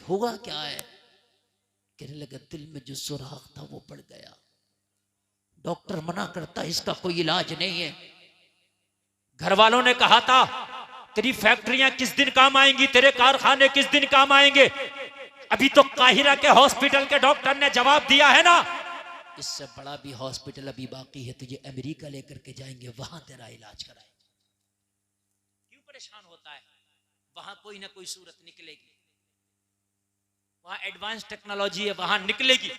होगा क्या है? कहने लगा दिल में जो सुराख था वो पड़ गया। डॉक्टर मना करता इसका कोई इलाज नहीं है। घर वालों ने कहा था तेरी फैक्ट्रियां किस दिन काम आएंगी, तेरे कारखाने किस दिन काम आएंगे। अभी तो काहिरा के हॉस्पिटल के डॉक्टर ने जवाब दिया है ना, इससे बड़ा भी हॉस्पिटल अभी बाकी है, तुझे अमेरिका लेकर के जाएंगे, वहां तेरा इलाज कराएंगे। क्यों परेशान होता है? वहां कोई ना कोई सूरत निकलेगी, वहां एडवांस टेक्नोलॉजी है, वहां निकलेगी।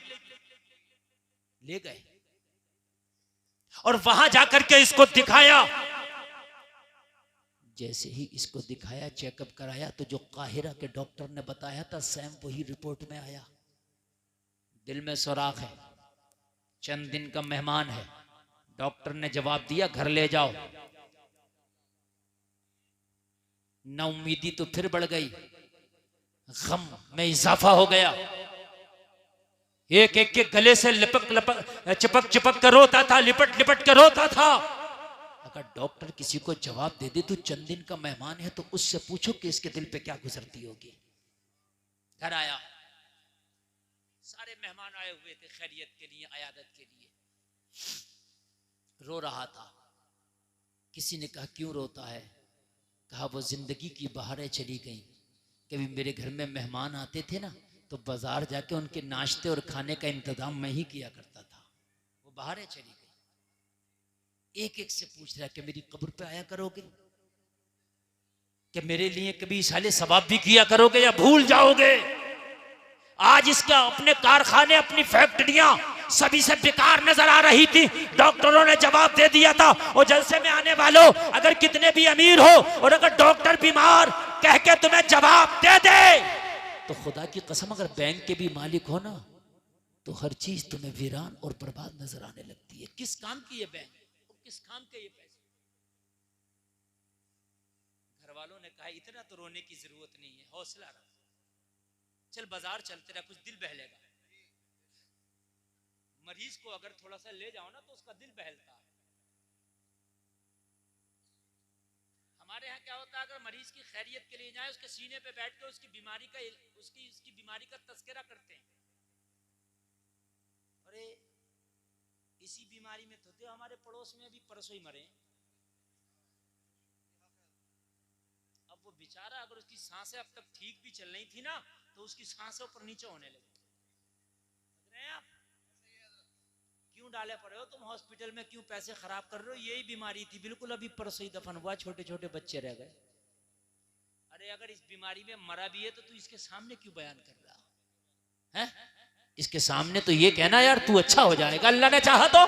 ले गए और वहां जाकर के इसको दिखाया। जैसे ही इसको दिखाया, चेकअप कराया, तो जो काहिरा के डॉक्टर ने बताया था सेम वही रिपोर्ट में आया। दिल में सुराख है, चंद दिन का मेहमान है। डॉक्टर ने जवाब दिया घर ले जाओ। नाउमीदी तो फिर बढ़ गई, गम में इजाफा हो गया। एक एक के गले से चिपक चिपक कर रोता था, लिपट लिपट कर रोता था। अगर डॉक्टर किसी को जवाब दे दे तो चंद दिन का मेहमान है, तो उससे पूछो कि इसके दिल पे क्या गुजरती होगी। घर आया, सारे मेहमान आए हुए थे खैरियत के लिए, अयादत के लिए। रो रहा था। किसी ने कहा क्यों रोता है? कहा वो जिंदगी की बहारें चली गई। कभी मेरे घर में मेहमान आते थे ना, तो बाजार जाके उनके नाश्ते और खाने का इंतजाम मैं ही किया करता था। वो बहारें चली गई। एक एक से पूछ रहा कि मेरी कब्र पे आया करोगे, कि मेरे लिए कभी साले सवाब भी किया करोगे या भूल जाओगे। आज इसका अपने कारखाने, अपनी फैक्ट्रियां सभी से बेकार नजर आ रही थी। डॉक्टरों ने जवाब दे दिया था, और जलसे में आने वालों अगर कितने भी अमीर हो और अगर डॉक्टर बीमार कह के तुम्हें जवाब दे दे, तो खुदा की कसम अगर बैंक के भी मालिक हो ना, तो हर चीज तुम्हें वीरान और बर्बाद नजर आने लगती है। किस काम की ये बैंक, किस काम के ये पैसे? घर वालों ने कहा इतना तो रोने की जरूरत नहीं है, हौसला रख, चल बाजार चल, तेरा कुछ दिल बहलेगा। मरीज को अगर थोड़ा सा ले जाओ ना तो उसका दिल बहलता है। हमारे यहाँ क्या होता है, अगर मरीज की खैरियत के लिए जाए, उसके सीने पे बैठ के उसकी बीमारी का तस्करा करते हैं। अरे इसी बीमारी में तो हमारे पड़ोस में अभी परसों ही मरे। अब वो बेचारा, अगर उसकी सांसें अब तक ठीक भी चल रही थी ना, तो उसकी सांसें ऊपर नीचे होने लगी। आप क्यों डाले पड़े हो तुम हॉस्पिटल में, क्यों पैसे खराब कर रहे हो? यही बीमारी थी, बिल्कुल अभी परसों ही दफन हुआ, छोटे छोटे बच्चे रह गए। अरे अगर इस बीमारी में मरा भी है तो तू इसके सामने क्यों बयान कर रहा है? इसके सामने तो ये कहना यार तू अच्छा हो जाएगा, अल्लाह ने चाहा तो।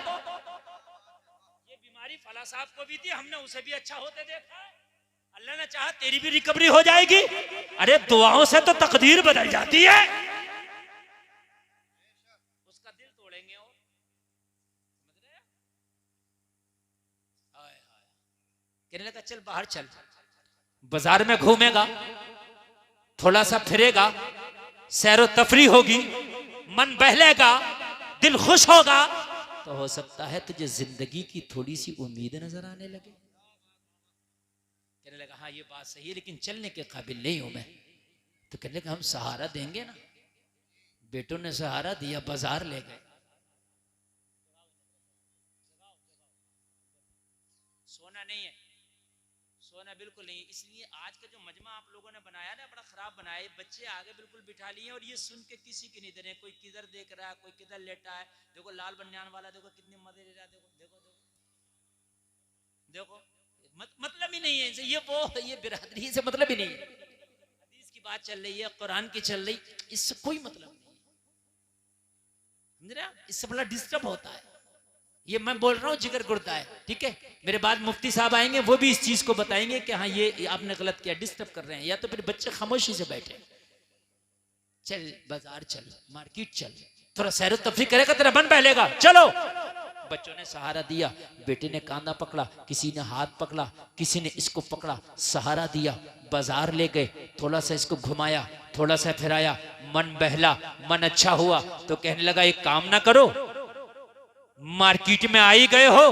ये बीमारी फला साहब को भी थी, हमने उसे भी अच्छा होते देखा, अल्लाह ने चाहा तेरी भी रिकवरी हो जाएगी। अरे दुआओं से तो तकदीर बदल जाती है। उसका दिल तोड़ेंगे और समझ रहे? कहने लगा चल बाहर चल, बाजार में घूमेगा, थोड़ा सा फिरेगा, सैरो तफरी होगी, मन बहलेगा, दिल खुश होगा, तो हो सकता है तुझे जिंदगी की थोड़ी सी उम्मीद नजर आने लगे। कहने लगा हाँ ये बात सही है, लेकिन चलने के काबिल नहीं हूं मैं। तो कहने लगा हम सहारा देंगे ना। बेटों ने सहारा दिया, बाजार ले गए। सोना नहीं है, सोना बिल्कुल नहीं। इसलिए आज का जो मजमा आप लोगों ने बनाया ना, बड़ा खराब बनाया। बच्चे आगे बिल्कुल बिठा लिए और ये सुन के किसी की नहीं दे रहे। कोई किधर देख रहा है, कोई किधर लेटा है। देखो लाल बनियान वाला, देखो कितने मजे ले रहा है। देखो देखो देखो देखो, मतलब ही नहीं है इनसे। ये बिरादरी से मतलब ही नहीं है। हदीस की बात चल रही है, कुरान की चल रही, इससे कोई मतलब नहीं है। समझ रहे? इससे बड़ा डिस्टर्ब होता है। ये मैं बोल रहा हूँ जिगर गुर्दा है, ठीक है। मेरे बाद मुफ्ती साहब आएंगे, वो भी इस चीज को बताएंगे कि हाँ ये आपने गलत किया, डिस्टर्ब कर रहे हैं। या तो फिर बच्चे खामोशी से बैठे। चल बाजार चल, मार्केट चल, थोड़ा सैर तफरी करेगा, तेरा मन बहलेगा, चलो। बच्चों ने सहारा दिया। बेटे ने कांधा पकड़ा, किसी ने हाथ पकड़ा, किसी ने इसको पकड़ा, सहारा दिया, बाजार ले गए, थोड़ा सा इसको घुमाया, थोड़ा सा फिराया, मन बहला, मन अच्छा हुआ। तो कहने लगा एक काम ना करो, मार्केट में आ ही गए हो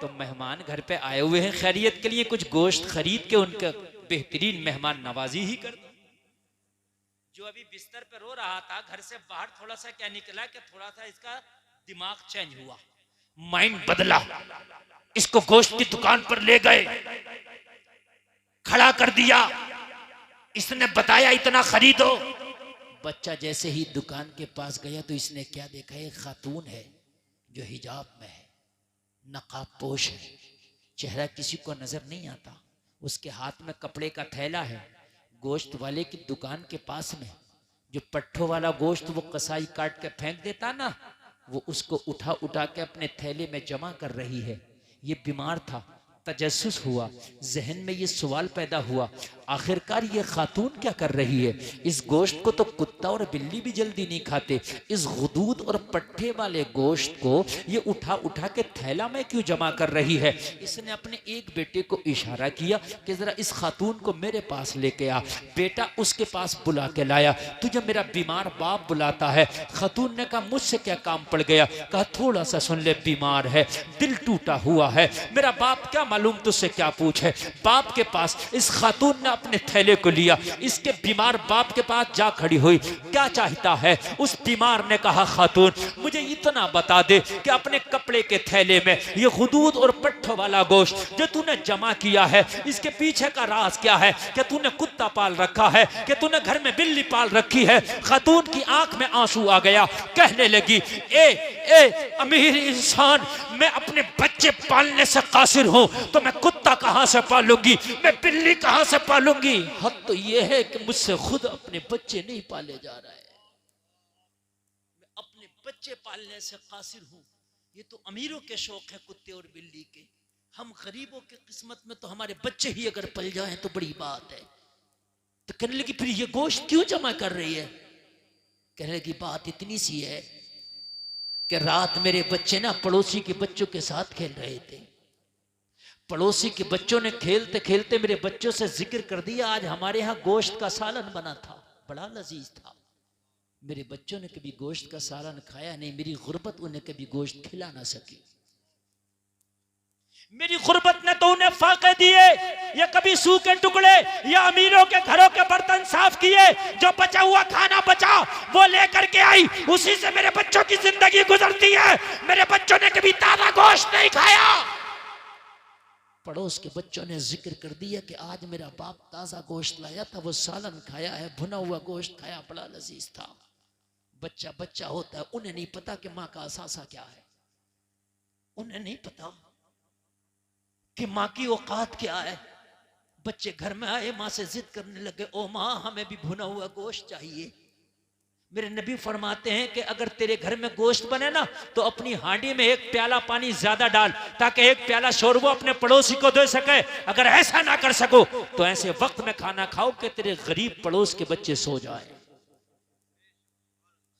तो तो मेहमान घर पे आए हुए हैं खैरियत के लिए, कुछ गोश्त खरीद के उनका बेहतरीन मेहमान नवाजी ही कर दो। जो अभी बिस्तर पे रो रहा था, घर से बाहर थोड़ा सा क्या निकला कि थोड़ा सा इसका दिमाग चेंज हुआ, माइंड बदला, इसको गोश्त की दुकान पर ले गए, खड़ा कर दिया, इसने बताया इतना खरीदो। बच्चा जैसे ही दुकान के पास गया तो इसने क्या देखा, एक खातून है जो हिजाब में है, नकाब पोश है, चेहरा किसी को नजर नहीं आता, उसके हाथ में कपड़े का थैला है। गोश्त वाले की दुकान के पास में जो पट्ठों वाला गोश्त वो कसाई काट के फेंक देता ना, वो उसको उठा उठा के अपने थैले में जमा कर रही है। ये बीमार था, तजस्सुस हुआ, जहन में ये सवाल पैदा हुआ, आखिरकार ये खातून क्या कर रही है? इस गोश्त को तो कुत्ता और बिल्ली भी जल्दी नहीं खाते, इस गुदूद और पट्ठे वाले गोश्त को ये उठा उठा के थैला में क्यों जमा कर रही है? इसने अपने एक बेटे को इशारा किया कि जरा इस खातून को मेरे पास लेके आ। बेटा उसके पास बुला के लाया, तुझे मेरा बीमार बाप बुलाता है। खातून ने कहा मुझसे क्या काम पड़ गया? कहा थोड़ा सा सुन ले, बीमार है, दिल टूटा हुआ है, मेरा बाप क्या मालूम तुझसे क्या पूछे। बाप के पास इस खातून ने अपने थैले को लिया, इसके बीमार बाप के पास जा खड़ी हुई, क्या चाहता है? उस बीमार ने कहा खातून मुझे इतना बता दे कि अपने कपड़े के थैले में ये गुदूद और पट्ठों वाला गोश्त जो तूने जमा किया है, इसके पीछे का राज क्या है? क्या तूने कुत्ता पाल रखा है? क्या तूने घर में बिल्ली पाल रखी है? खातून की आंख में आंसू आ गया, कहने लगी ए अमीर इंसान, मैं अपने बच्चे पालने से कासिर हूं तो मैं कुत्ता कहां से पालूंगी, मैं बिल्ली कहां से पालूंगी? हद तो यह है कि मुझसे खुद अपने बच्चे नहीं पाले जा रहे हैं, मैं अपने बच्चे पालने से कासिर हूं। ये तो अमीरों के शौक है कुत्ते और बिल्ली के, हम गरीबों की किस्मत में तो हमारे बच्चे ही अगर पल जाएं तो बड़ी बात है। तो कहने लगी फिर ये गोश्त क्यों जमा कर रही है? कहने लगी बात इतनी सी है कि रात मेरे बच्चे ना पड़ोसी के बच्चों के साथ खेल रहे थे, पड़ोसी के बच्चों ने खेलते खेलते मेरे बच्चों से जिक्र कर दिया आज हमारे यहाँ गोश्त का सालन बना था, बड़ा लजीज था। मेरे बच्चों ने कभी गोश्त का सालन खाया नहीं, मेरी गुर्बत उन्हें कभी गोश्त खिला ना सकी, मेरी गुर्बत ने तो उन्हें फाके दिए, या कभी सूखे टुकड़े या अमीरों के घरों के बर्तन साफ किए, जो बचा हुआ खाना बचा वो लेकर के आई, उसी से मेरे बच्चों की जिंदगी गुजरती है। मेरे बच्चों ने कभी ताजा गोश्त नहीं खाया। पड़ोस के बच्चों ने जिक्र कर दिया कि आज मेरा बाप ताजा गोश्त लाया था, वो सालन खाया है, भुना हुआ गोश्त खाया, बड़ा लजीज था। बच्चा बच्चा होता है, उन्हें नहीं पता कि माँ का असासा क्या है, उन्हें नहीं पता कि माँ की औकात क्या है। बच्चे घर में आए, माँ से जिद करने लगे, ओ माँ हमें भी भुना हुआ गोश्त चाहिए। मेरे नबी फरमाते हैं कि अगर तेरे घर में गोश्त बने ना तो अपनी हांडी में एक प्याला पानी ज्यादा डाल, ताकि एक प्याला शोरबा अपने पड़ोसी को दे सके। अगर ऐसा ना कर सको तो ऐसे वक्त में खाना खाओ कि तेरे गरीब पड़ोस के बच्चे सो जाए।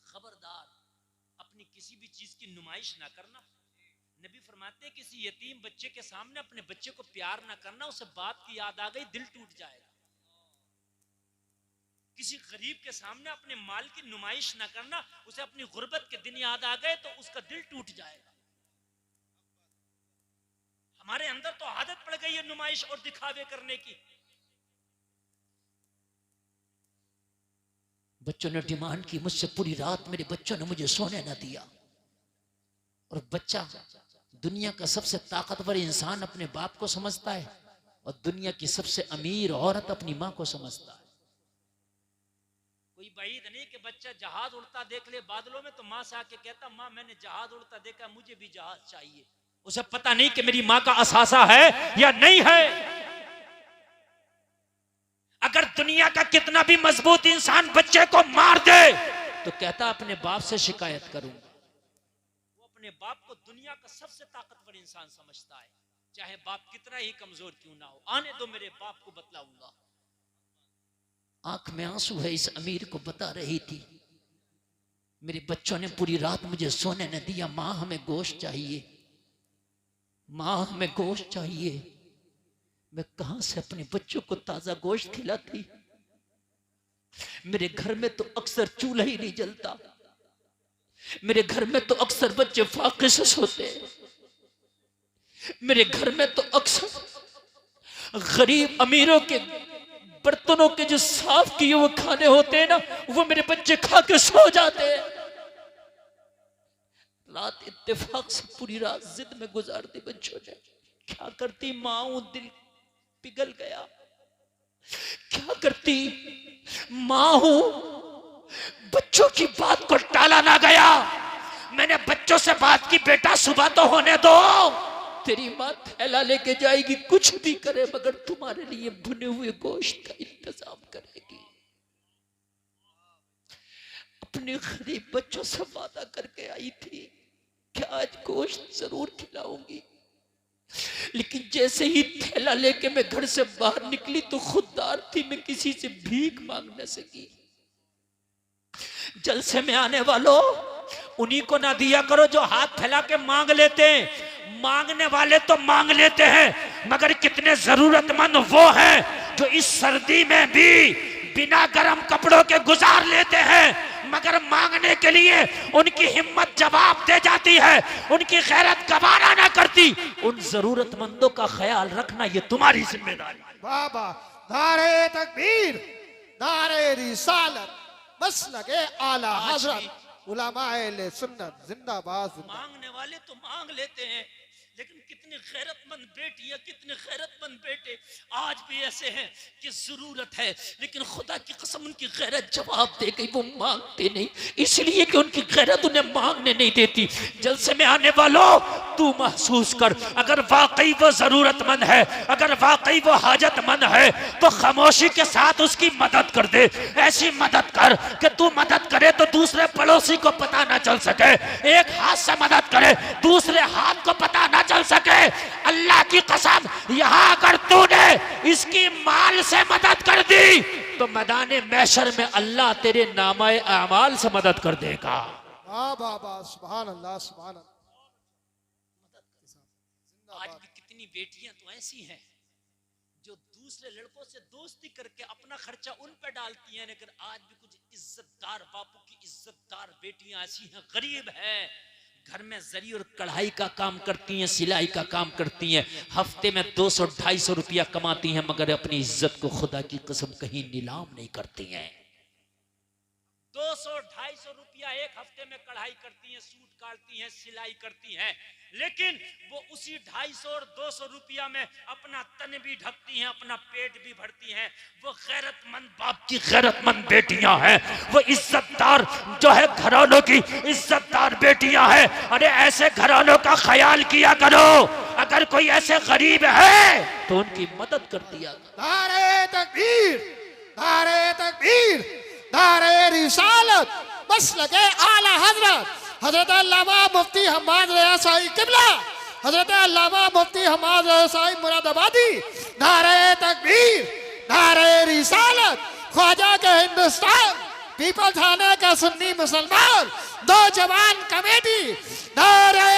खबरदार अपनी किसी भी चीज की नुमाइश ना करना। नबी फरमाते हैं किसी यतीम बच्चे के सामने अपने बच्चे को प्यार ना करना, उसे बाप की याद आ गई दिल टूट जाएगा। किसी गरीब के सामने अपने माल की नुमाइश ना करना, उसे अपनी गुर्बत के दिन याद आ गए तो उसका दिल टूट जाएगा। हमारे अंदर तो आदत पड़ गई है नुमाइश और दिखावे करने की। बच्चों ने डिमांड की मुझसे, पूरी रात मेरे बच्चों ने मुझे सोने ना दिया। और बच्चा दुनिया का सबसे ताकतवर इंसान अपने बाप को समझता है, और दुनिया की सबसे अमीर औरत अपनी माँ को समझता है। कोई बात नहीं कि बच्चा जहाज उड़ता देख ले बादलों में तो माँ से आके कहता माँ मैंने जहाज उड़ता देखा, मुझे भी जहाज चाहिए। उसे पता नहीं कि मेरी माँ का असासा है या नहीं है। अगर दुनिया का कितना भी मजबूत इंसान बच्चे को मार दे तो कहता अपने बाप से शिकायत करूंगा। वो अपने बाप को दुनिया का सबसे ताकतवर इंसान समझता है, चाहे बाप कितना ही कमजोर क्यों ना हो। आने दो मेरे बाप को बतलाऊंगा। आंख में आंसू है इस अमीर को बता रही थी, मेरे बच्चों ने पूरी रात मुझे सोने न दिया, माँ हमें गोश्त चाहिए, माँ हमें गोश्त चाहिए। मैं कहां से अपने बच्चों को ताजा गोश्त खिलाती। मेरे घर में तो अक्सर चूल्हा ही नहीं जलता, मेरे घर में तो अक्सर बच्चे फाके से सोते। मेरे घर में तो अक्सर गरीब अमीरों के बर्तनों के जो साफ किए हुए खाने होते हैं ना, वो मेरे बच्चे खा के सो जाते हैं। रात इत्तेफाक से पूरी रात जिद में गुजार दी बच्चों ने। क्या करती माँ, दिल पिघल गया। क्या करती माँ हूं, बच्चों की बात को टाला ना गया। मैंने बच्चों से बात की, बेटा सुबह तो होने दो, तेरी माँ थैला लेके जाएगी, कुछ भी करे मगर तुम्हारे लिए भुने हुए गोश्त का इंतजाम करेगी। अपने गरीब बच्चों से वादा करके आई थी कि आज गोश्त जरूर खिलाऊंगी, लेकिन जैसे ही थैला लेके मैं घर से बाहर निकली तो खुददार थी, मैं किसी से भीख मांग न सकी। जलसे में आने वालों, उन्हीं को ना दिया करो जो हाथ फैला के मांग लेते हैं। मांगने वाले तो मांग लेते हैं, मगर कितने जरूरतमंद वो हैं जो इस सर्दी में भी बिना गर्म कपड़ों के गुजार लेते हैं, मगर मांगने के लिए उनकी हिम्मत जवाब दे जाती है, उनकी गैरत गवारा ना करती। उन जरूरतमंदों का ख्याल रखना ये तुम्हारी जिम्मेदारी है। बाबा नारे तकबीर, नारे रिसालत, मसलके आला हजरत उलमाए सुन्नत जिंदाबाद। मांगने वाले तो मांग लेते हैं, लेकिन कितने गैरतमंद बेटियां, कितने गैरतमंद बेटे आज भी ऐसे हैं कि जरूरत है, लेकिन खुदा की कसम उनकी गैरत जवाब दे गई, वो मांगते नहीं, इसलिए कि उनकी गैरत उन्हें मांगने नहीं देती। जलसे में आने वालों, तू महसूस कर, अगर वाकई वो जरूरतमंद है, अगर वाकई वो हाजतमंद है, तो खामोशी के साथ उसकी मदद कर दे। ऐसी मदद कर कि तू मदद करे तो दूसरे पड़ोसी को पता ना चल सके, एक हाथ से मदद करे दूसरे हाथ को पता ना चल सके। अल्लाह की कसम, यहां अगर तूने इसकी माल से मदद कर दी तो मैदाने मैशर में अल्लाह तेरे नामाए अमाल से मदद कर देगा। वाह बाबा, सुभान अल्लाह, सुभान अल्लाह। आज भी कितनी बेटियां तो ऐसी हैं जो दूसरे लड़कों से दोस्ती करके अपना खर्चा उन पे डालती हैं, लेकिन आज भी कुछ इज्जतदार बापू की इज्जतदार बेटियां ऐसी हैं, गरीब है, घर में जरी और कढ़ाई का काम करती हैं, सिलाई का काम करती हैं, हफ्ते में 200-250 रुपया कमाती हैं, मगर अपनी इज्जत को खुदा की कसम कहीं नीलाम नहीं करती हैं। 200-250 रुपया एक हफ्ते में कढ़ाई करती हैं, सूट काटती हैं, सिलाई करती हैं, लेकिन वो उसी 250 और 200 रुपया में अपना तन भी ढकती हैं, अपना पेट भी भरती हैं। वो गैरतमंद बाप की गैरतमंद बेटियां हैं, वो इज्जतदार जो है घरानों की इज्जतदार बेटियां हैं। अरे ऐसे घरानों का ख्याल किया करो, अगर कोई ऐसे गरीब है तो उनकी मदद कर दिया करो। नारे तकबीर, नारे तकबीर, नारे रिसालत, मसलके आला हजरत हजरत अल्लामा मुफ्ती हम्माद रज़ा साहिब किबला, हजरत अल्लामा मुफ्ती हम्माद रज़ा साहिब मुरादाबादी। नारे तकबीर, नारे रिसालत, ख्वाजा के हिंदुस्तान पीपल थाने का सुन्नी मुसलमान नौजवान कमेटी, नारे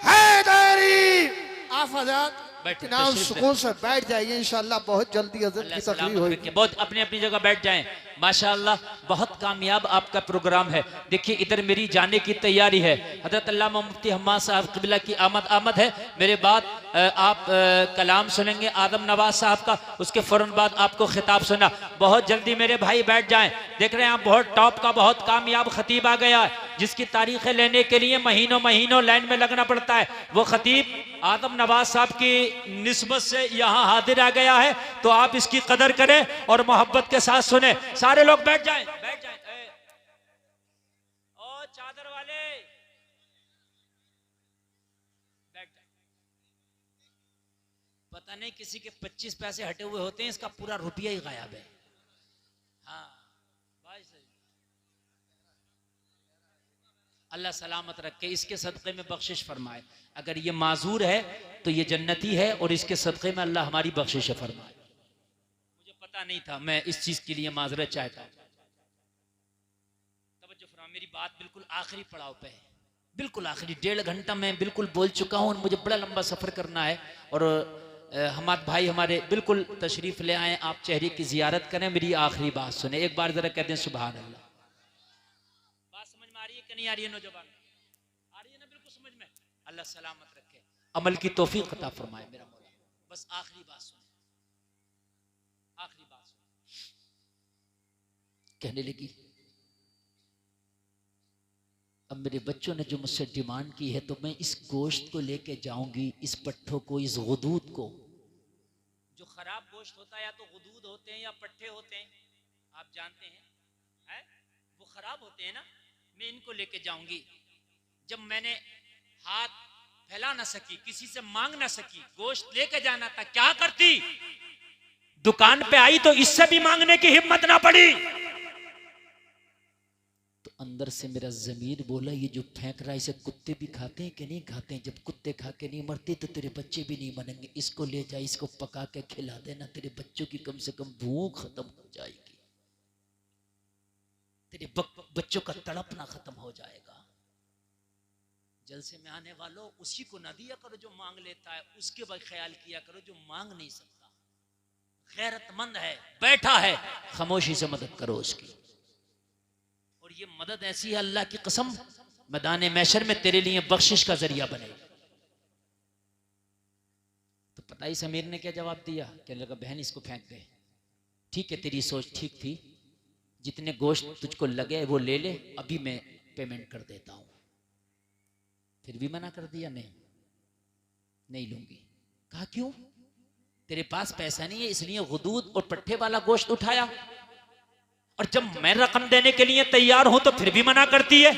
हैदरी। आप हज़रात इत्मीनान सुकून से बैठ जाइए, इंशाअल्लाह बहुत जल्दी अज़न की तकरीर होगी। बहुत अपनी अपनी जगह बैठ जाएं। माशाअल्लाह बहुत कामयाब आपका प्रोग्राम है। देखिए इधर मेरी जाने की तैयारी है, हजरत अल्लामा मुफ्ती हम्माद साहब क़िबला की आमद है। मेरे बाद आप कलाम सुनेंगे आदम नवाज साहब का, उसके फौरन बाद आपको खिताब सुना। बहुत जल्दी मेरे भाई बैठ जाएं। देख रहे हैं आप बहुत टॉप का बहुत कामयाब खतीब आ गया है, जिसकी तारीखें लेने के लिए महीनों महीनों लाइन में लगना पड़ता है। वो खतीब आदम नवाज साहब की निस्बत से यहाँ हाजिर आ गया है, तो आप इसकी कदर करें और मोहब्बत के साथ सुने। सारे लोग बैठ जाएं, बैठ जाएं। ओ चादर वाले बैठ जाएं। पता नहीं किसी के 25 पैसे हटे हुए होते हैं, इसका पूरा रुपया ही गायब है। हाँ भाई सही। अल्लाह सलामत रखे, इसके सदक़े में बख्शिश फरमाए। अगर ये माजूर है तो ये जन्नती है, और इसके सदक़े में अल्लाह हमारी बख्शिश फरमाए। मुझे पता नहीं था, मैं इस चीज के लिए माजरत चाहता हूं। तवज्जो फरमाओ, मेरी बात बिल्कुल आखिरी पड़ाव पे है, बिल्कुल आखिरी। 1.5 घंटा मैं बिल्कुल बोल चुका हूं, मुझे बड़ा लंबा सफर करना है। और हमारे भाई हमारे बिल्कुल तशरीफ ले आए, आप चेहरे की जियारत करें, मेरी आखिरी बात सुने। एक बार जरा कहते हैं सुभान अल्लाह। बात समझ में आ रही है कि नहीं आ रही है? नौजवान आ रही है ना? बिल्कुल समझ में। अल्लाह सलामत रखे। अमल की तौफीक अता फरमाए मेरा मौला। बस आखिरी बात सुने, आखिरी बात सुने। कहने लगी अब मेरे बच्चों ने जो मुझसे डिमांड की है तो मैं इस गोश्त को लेके जाऊंगी, इस पट्ठों को, इस गुदूद को। जो खराब गोश्त होता है या तो गुदूद होते हैं या पट्ठे होते हैं, आप जानते हैं, है? वो खराब होते हैं ना, मैं इनको लेके जाऊंगी। जब मैंने हाथ फैला ना सकी, किसी से मांग ना सकी, गोश्त लेके जाना था, क्या करती? दुकान पे आई तो इससे भी मांगने की हिम्मत ना पड़ी। तो अंदर से मेरा ज़मीर बोला ये जो फेंक रहा है इसे कुत्ते भी खाते हैं कि नहीं खाते हैं? जब कुत्ते खा के नहीं मरते तो तेरे बच्चे भी नहीं मरेंगे। इसको ले जा, इसको पका के खिला देना, तेरे बच्चों की कम से कम भूख खत्म हो जाएगी, तेरे बच्चों का तड़पना खत्म हो जाएगा। जलसे में आने वालों, उसी को ना दिया करो जो मांग लेता है, उसके बाद ख्याल किया करो जो मांग नहीं सकता। गैरतमंद है, बैठा है, खामोशी से मदद करो उसकी। और ये मदद ऐसी है, अल्लाह की कसम, मैदान महशर में तेरे लिए बख्शिश का जरिया बने। तो पता ही समीर ने क्या जवाब दिया? कहने लगा बहन इसको फेंक दे। ठीक है, तेरी सोच ठीक थी, जितने गोश्त तुझको लगे वो ले ले, अभी मैं पेमेंट कर देता हूं। फिर भी मना कर दिया, नहीं लूंगी। कहा क्यों? तेरे पास पैसा नहीं है इसलिए गुदूद और पट्ठे वाला गोश्त उठाया, और जब मैं रकम देने के लिए तैयार हूं तो फिर भी मना करती है।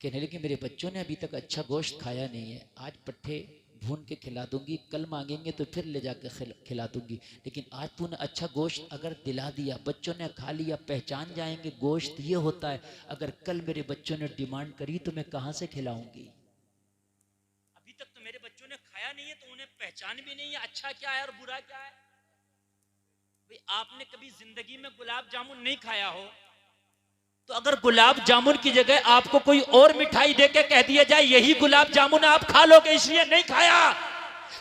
कहने लगी मेरे बच्चों ने अभी तक अच्छा गोश्त खाया नहीं है, आज पट्ठे भून के खिला दूंगी, कल मांगेंगे तो फिर ले जाकर खिला दूंगी, लेकिन आज तूने अच्छा गोश्त अगर दिला दिया, बच्चों ने खा लिया, पहचान जाएंगे गोश्त ये होता है। अगर कल मेरे बच्चों ने डिमांड करी तो मैं कहां से खिलाऊंगी? अभी तक तो मेरे बच्चों ने खाया नहीं है तो उन्हें पहचान भी नहीं है अच्छा क्या है और बुरा क्या है। भाई आपने कभी जिंदगी में गुलाब जामुन नहीं खाया हो तो अगर गुलाब जामुन की जगह आपको कोई और मिठाई देके कह दिया जाए यही गुलाब जामुन आप खा लोगे, इसलिए नहीं खाया,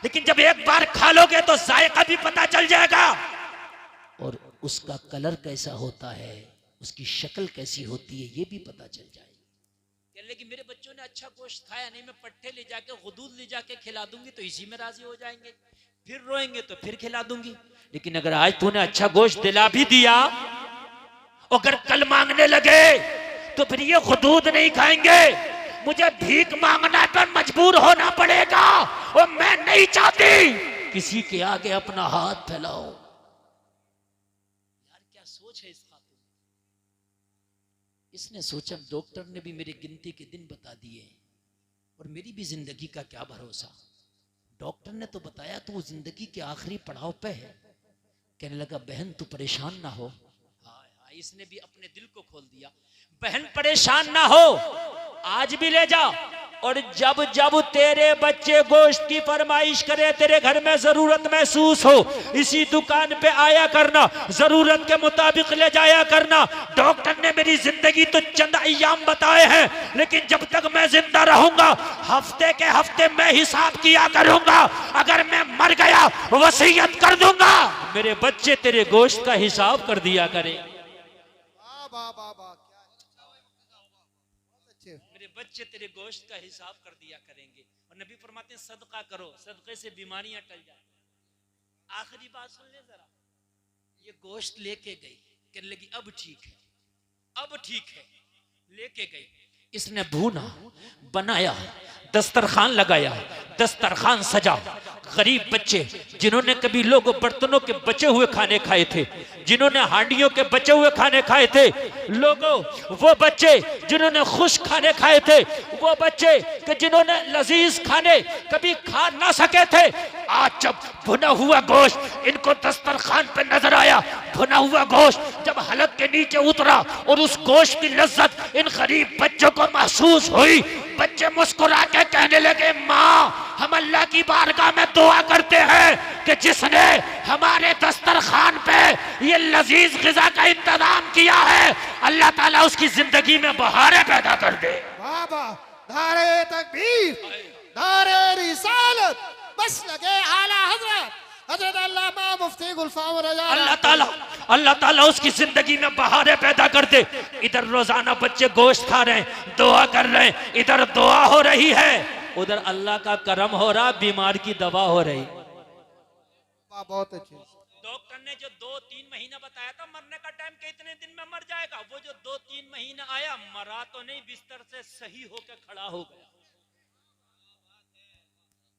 लेकिन जब एक बार खा लोगे तो जायका भी पता चल जाएगा, और उसका कलर कैसा होता है, उसकी शक्ल कैसी होती है, ये भी पता चल जाएगा। कहने लगी मेरे बच्चों ने अच्छा गोश्त खाया नहीं, मैं पट्ठे ले जाके गुदूद ले जाके खिला दूंगी तो इसी में राजी हो जाएंगे, फिर रोएंगे तो फिर खिला दूंगी। लेकिन अगर आज तूने अच्छा गोश्त दिला भी दिया, अगर कल मांगने लगे तो फिर ये गुदूद नहीं खाएंगे, मुझे भीख मांगना पर मजबूर होना पड़ेगा, और मैं नहीं चाहती किसी के आगे अपना हाथ फैलाओ। यार क्या सोच है इस खातून। इसने सोचा डॉक्टर ने भी मेरी गिनती के दिन बता दिए और मेरी भी जिंदगी का क्या भरोसा। डॉक्टर ने तो बताया तो वो जिंदगी के आखिरी पड़ाव पे है। कहने लगा बहन तू परेशान ना हो। इसने भी अपने दिल को खोल दिया। बहन परेशान ना हो, आज भी ले जा, और जब जब तेरे बच्चे गोश्त की फरमाइश करे, तेरे घर में जरूरत महसूस हो, इसी दुकान पे आया करना, जरूरत के मुताबिक ले जाया करना। डॉक्टर ने मेरी जिंदगी तो चंद अय्याम बताए हैं, लेकिन जब तक मैं जिंदा रहूंगा हफ्ते के हफ्ते मैं हिसाब किया करूंगा, अगर मैं मर गया वसीयत कर दूंगा मेरे बच्चे तेरे गोश्त का हिसाब कर दिया करें। मेरे बच्चे तेरे गोश्त का हिसाब कर दिया करेंगे। और नबी फरमाते हैं सदका करो, सदके से बीमारियां टल जाए। आखिरी बात सुन ले जरा, ये गोश्त लेके गई, कहने लगी अब ठीक है, अब ठीक है, लेके गई। इसने भूना, बनाया, दस्तरखान लगाया, दस्तरखान सजा। गरीब बच्चे जिन्होंने कभी लोगों बर्तनों के बचे हुए खाने खाए थे, जिन्होंने हांडियों के बचे हुए खाने खाए थे, लोगों वो बच्चे जिन्होंने खुश खाने खाए थे, वो बच्चे कि जिन्होंने लजीज खाने कभी खा ना सके थे, आज जब भुना हुआ गोश्त इनको दस्तरखान पे नजर आया, भुना हुआ गोश्त जब हलक के नीचे उतरा और उस गोश्त की लज्जत इन गरीब बच्चों को महसूस हुई, बच्चे मुस्कुरा के कहने लगे माँ हम अल्लाह की बारगाह में दुआ करते हैं कि जिसने हमारे दस्तरखान पे ये लजीज ग़िज़ा का इंतजाम किया है, अल्लाह ताला उसकी जिंदगी में बहारें पैदा कर दे। बाबा नारे तकबीर, नारे रिसालत, बस लगे आला हजरत हजरत अल्लामा मुफ्ती गुलफाम रज़ा। अल्लाह ताला उसकी जिंदगी में बहारें पैदा कर दे। इधर रोजाना बच्चे गोश्त खा रहे हैं, दुआ कर रहे हैं, इधर दुआ हो रही है, उधर अल्लाह का करम हो रहा, बीमार की दवा हो रही। बहुत अच्छे। डॉक्टर ने जो 2-3 महीना बताया था मरने का टाइम के इतने दिन में मर जाएगा, वो जो 2-3 महीना आया, मरा तो नहीं, बिस्तर से सही होकर खड़ा हो गया।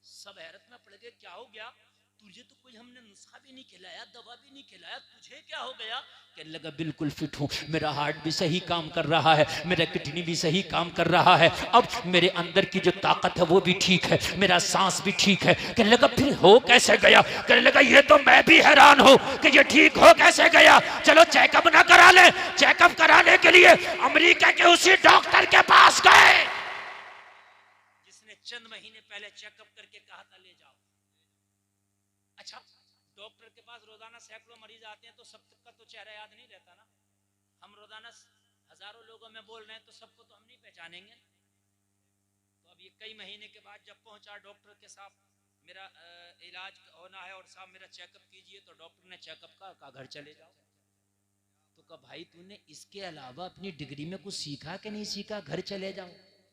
सब हैरत में पड़ गए, क्या हो गया? तुझे तो कोई हमने नुस्खा भी नहीं खिलाया, दवा भी नहीं खिलाया, तुझे क्या हो गया? कहने लगा बिल्कुल फिट हूँ, मेरा हार्ट भी सही काम कर रहा है, मेरा किडनी भी सही काम कर रहा है, अब मेरे अंदर की जो ताकत है वो भी ठीक है, मेरा सांस भी ठीक है। कहने लगा फिर हो कैसे गया? कहने लगा ये तो मैं भी हैरान हूँ कि ये ठीक हो कैसे गया। चलो चेकअप ना करा ले। चेकअप कराने के लिए अमेरिका के उसी डॉक्टर के पास गए जिसने चंद महीने पहले चेकअप करके कहा था ले जाओ। अच्छा, डॉक्टर के पास रोजाना सैकड़ों मरीज आते हैं तो सबका तो चेहरा याद नहीं रहता ना। हम रोजाना हजारों लोगों में बोल रहे हैं तो सबको तो हम नहीं पहचानेंगे। तो अब ये कई महीने के बाद जब पहुंचा डॉक्टर के साथ, मेरा इलाज होना है और साहब मेरा चेकअप कीजिए, तो डॉक्टर ने चेकअप कहा घर चले जाओ। तो कहा भाई तूने इसके अलावा अपनी डिग्री में कुछ सीखा कि नहीं सीखा? घर चले जाओ।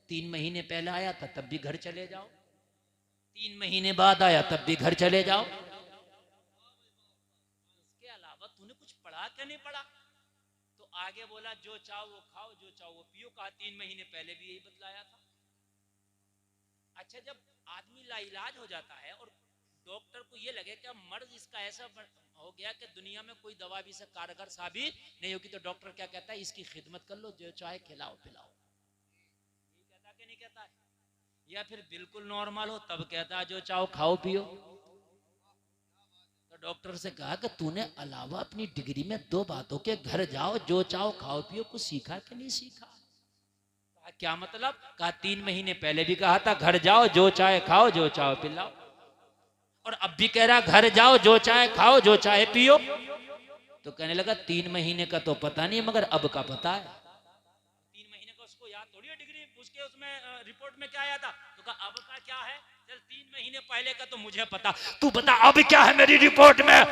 3 महीने पहले आया था तब भी घर चले जाओ, 3 महीने बाद आया तब भी घर चले जाओ। इसके अलावा तूने कुछ पढ़ा क्या नहीं पढ़ा? तो आगे बोला जो चाहो वो खाओ, जो चाहो वो पियो। कहा 3 महीने पहले भी यही बतलाया था। अच्छा, जब आदमी लाइलाज हो जाता है और डॉक्टर को ये लगे कि मर्ज इसका ऐसा हो गया कि दुनिया में कोई दवा भी से कारगर साबित नहीं होगी, तो डॉक्टर क्या कहता है? इसकी खिदमत कर लो, जो चाहे खिलाओ पिलाओ। ये कहता कि नहीं कहता है? या फिर बिल्कुल नॉर्मल हो तब कहता है जो चाहो खाओ पियो। तो डॉक्टर से कहा कि तूने अलावा अपनी डिग्री में 2 बातों के घर जाओ, जो चाहो खाओ पियो, कुछ सीखा कि नहीं सीखा? कहा क्या मतलब? कहा 3 महीने पहले भी कहा था घर जाओ, जो चाहे खाओ, जो चाहो पिलाओ, और अब भी कह रहा घर जाओ, जो चाहे खाओ, जो चाहे पियो। तो कहने लगा 3 महीने का तो पता नहीं, मगर अब का पता है। 3 महीने का उसको याद थोड़ी है, डिग्री पूछ के उसमें रिपोर्ट में क्या आया था? तो कहा अब का क्या है? चल 3 महीने पहले का तो मुझे पता, तू बता अब क्या है मेरी रिपोर्ट में?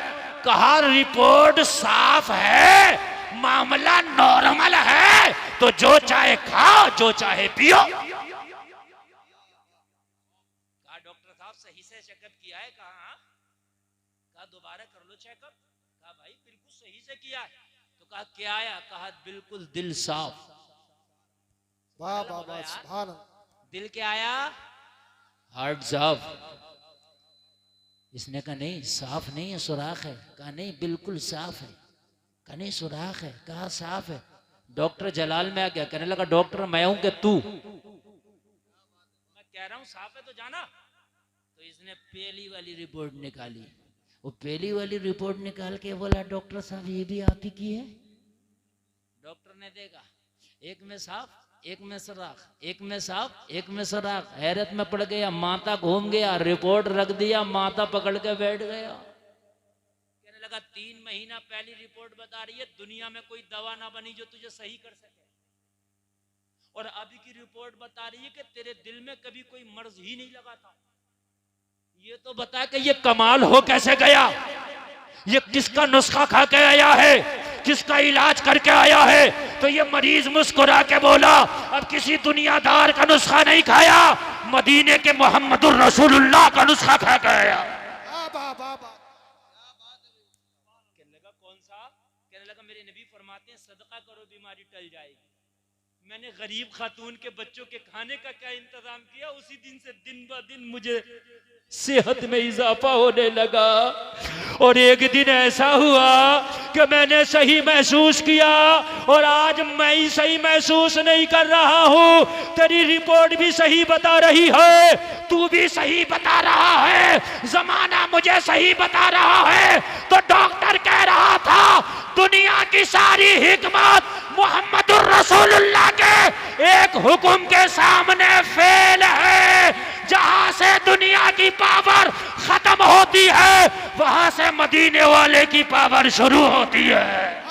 कहा रिपोर्ट साफ है, मामला नॉर्मल है, तो जो चाहे खाओ, जो चाहे पियो। कहा डॉक्टर साहब सही से चेकअप किया है? कहा दोबारा कर लो चेकअप। कहा भाई बिल्कुल सही से किया है। तो कहा क्या आया? कहा बिल्कुल दिल साफ। वाह वाह वाह, सुभान अल्लाह। दिल क्या आया? हार्ट साफ। इसने कहा नहीं साफ नहीं है, सुराख है। कहा नहीं बिल्कुल साफ है। कहा नहीं सुराख है। कहा साफ है। डॉक्टर जलाल में आ गया, कहने लगा डॉक्टर मैं हूं कि तू? मैं कह रहा हूं साफ है तो जाना। तो इसने पहली वाली रिपोर्ट निकाली। वो पहली वाली रिपोर्ट निकाल के बोला डॉक्टर साहब ये भी आप ही की है। डॉक्टर ने देखा, एक में साफ, एक में सुराख, एक में साफ, एक में सुराख। हैरत में पड़ गया, माता घूम गया, रिपोर्ट रख दिया, माता पकड़ के बैठ गया। कहने लगा 3 महीना पहली रिपोर्ट बता रही है दुनिया में कोई दवा ना बनी जो तुझे सही कर सके, और अभी की रिपोर्ट बता रही है कि तेरे दिल में कभी कोई मर्ज ही नहीं लगा था। ये तो बता कि ये कमाल हो कैसे गया? ये किसका नुस्खा खा के आया है, किसका इलाज करके आया है? तो ये मरीज मुस्कुरा के बोला अब किसी दुनियादार का नुस्खा नहीं खाया, मदीने के मोहम्मदुर रसूलुल्लाह का नुस्खा खा के आया। कहने लगा कौन सा? कहने लगा मेरे नबी फरमाते हैं सदका करो बीमारी टल जाएगी। मैंने गरीब खातून के बच्चों के खाने का क्या इंतजाम किया, उसी दिन से दिन ब दिन मुझे सेहत में इजाफा होने लगा। और एक दिन ऐसा हुआ कि मैंने सही महसूस किया, और आज मैं ही सही महसूस नहीं कर रहा हूं, तेरी रिपोर्ट भी सही बता रही है, तू भी सही बता रहा है, जमाना मुझे सही बता रहा है। तो डॉक्टर कह रहा था दुनिया की सारी हिकमत मोहम्मदुर रसूलुल्लाह के एक हुक्म के सामने फेल है। जहां से दुनिया की पावर खत्म होती है, वहां से मदीने वाले की पावर शुरू होती है।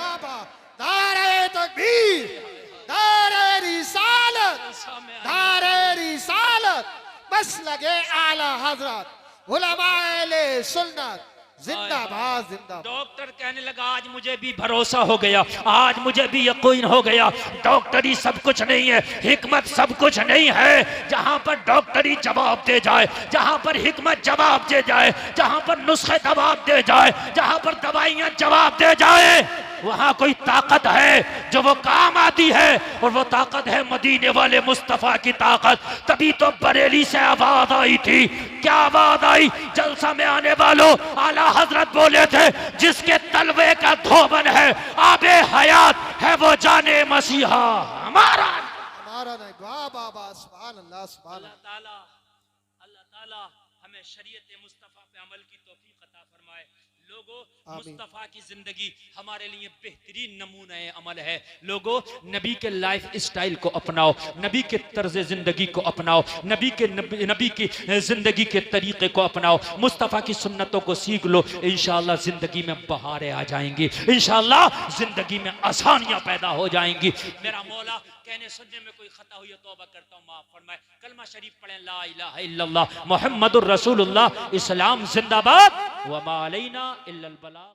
नारे तकबीर, नारे रिसालत, नारे रिसालत, बस लगे आला हजरत, उलमाए सुन्नत, जिंदाबाद जिंदाबाद। डॉक्टर कहने लगा आज मुझे भी भरोसा हो गया, आज मुझे भी यकीन हो गया, डॉक्टरी सब कुछ नहीं है, हिकमत सब कुछ नहीं है। जहां पर डॉक्टरी जवाब दे जाए, जहां पर हिकमत जवाब दे जाए, जहां पर नुस्खे जवाब दे जाए, जहां पर दवाइयां जवाब दे जाए, वहां कोई ताकत है जो वो काम आती है, और वो ताकत है मदीने वाले मुस्तफा की ताकत। तभी तो बरेली से आवाज आई थी। क्या आवाज आई? जलसा में आने वालों, आला हजरत बोले थे जिसके तलवे का धोबन है आबे हयात है वो जाने मसीहा हमारा नहीं। वाह वाह वाह, सुभान अल्लाह सुभान अल्लाह। अल्लाह ताला हमें शरीयत मुस्तफा पे अमल की तौफीक अता फरमाए। लोगों, मुस्तफा की जिंदगी हमारे लिए बेहतरीन नमूना अमल है। लोगों, नबी के लाइफ स्टाइल को अपनाओ, नबी के तर्ज जिंदगी को अपनाओ, नबी की जिंदगी के तरीके को अपनाओ, मुस्तफा की सुन्नतों को सीख लो। इंशाअल्लाह जिंदगी में बहारें आ जाएंगी, इंशाअल्लाह जिंदगी में आसानियां पैदा हो जाएंगी। मेरा मौला कहने सुनने में कोई खता हुई तौबा करता हूँ, माफ फरमाए। कलमा शरीफ पढ़ें, ला इलाहा इल्लल्लाह मुहम्मदुर रसूलुल्लाह। इस्लाम जिंदाबाद, व मा अलैना इल्लल बलाग।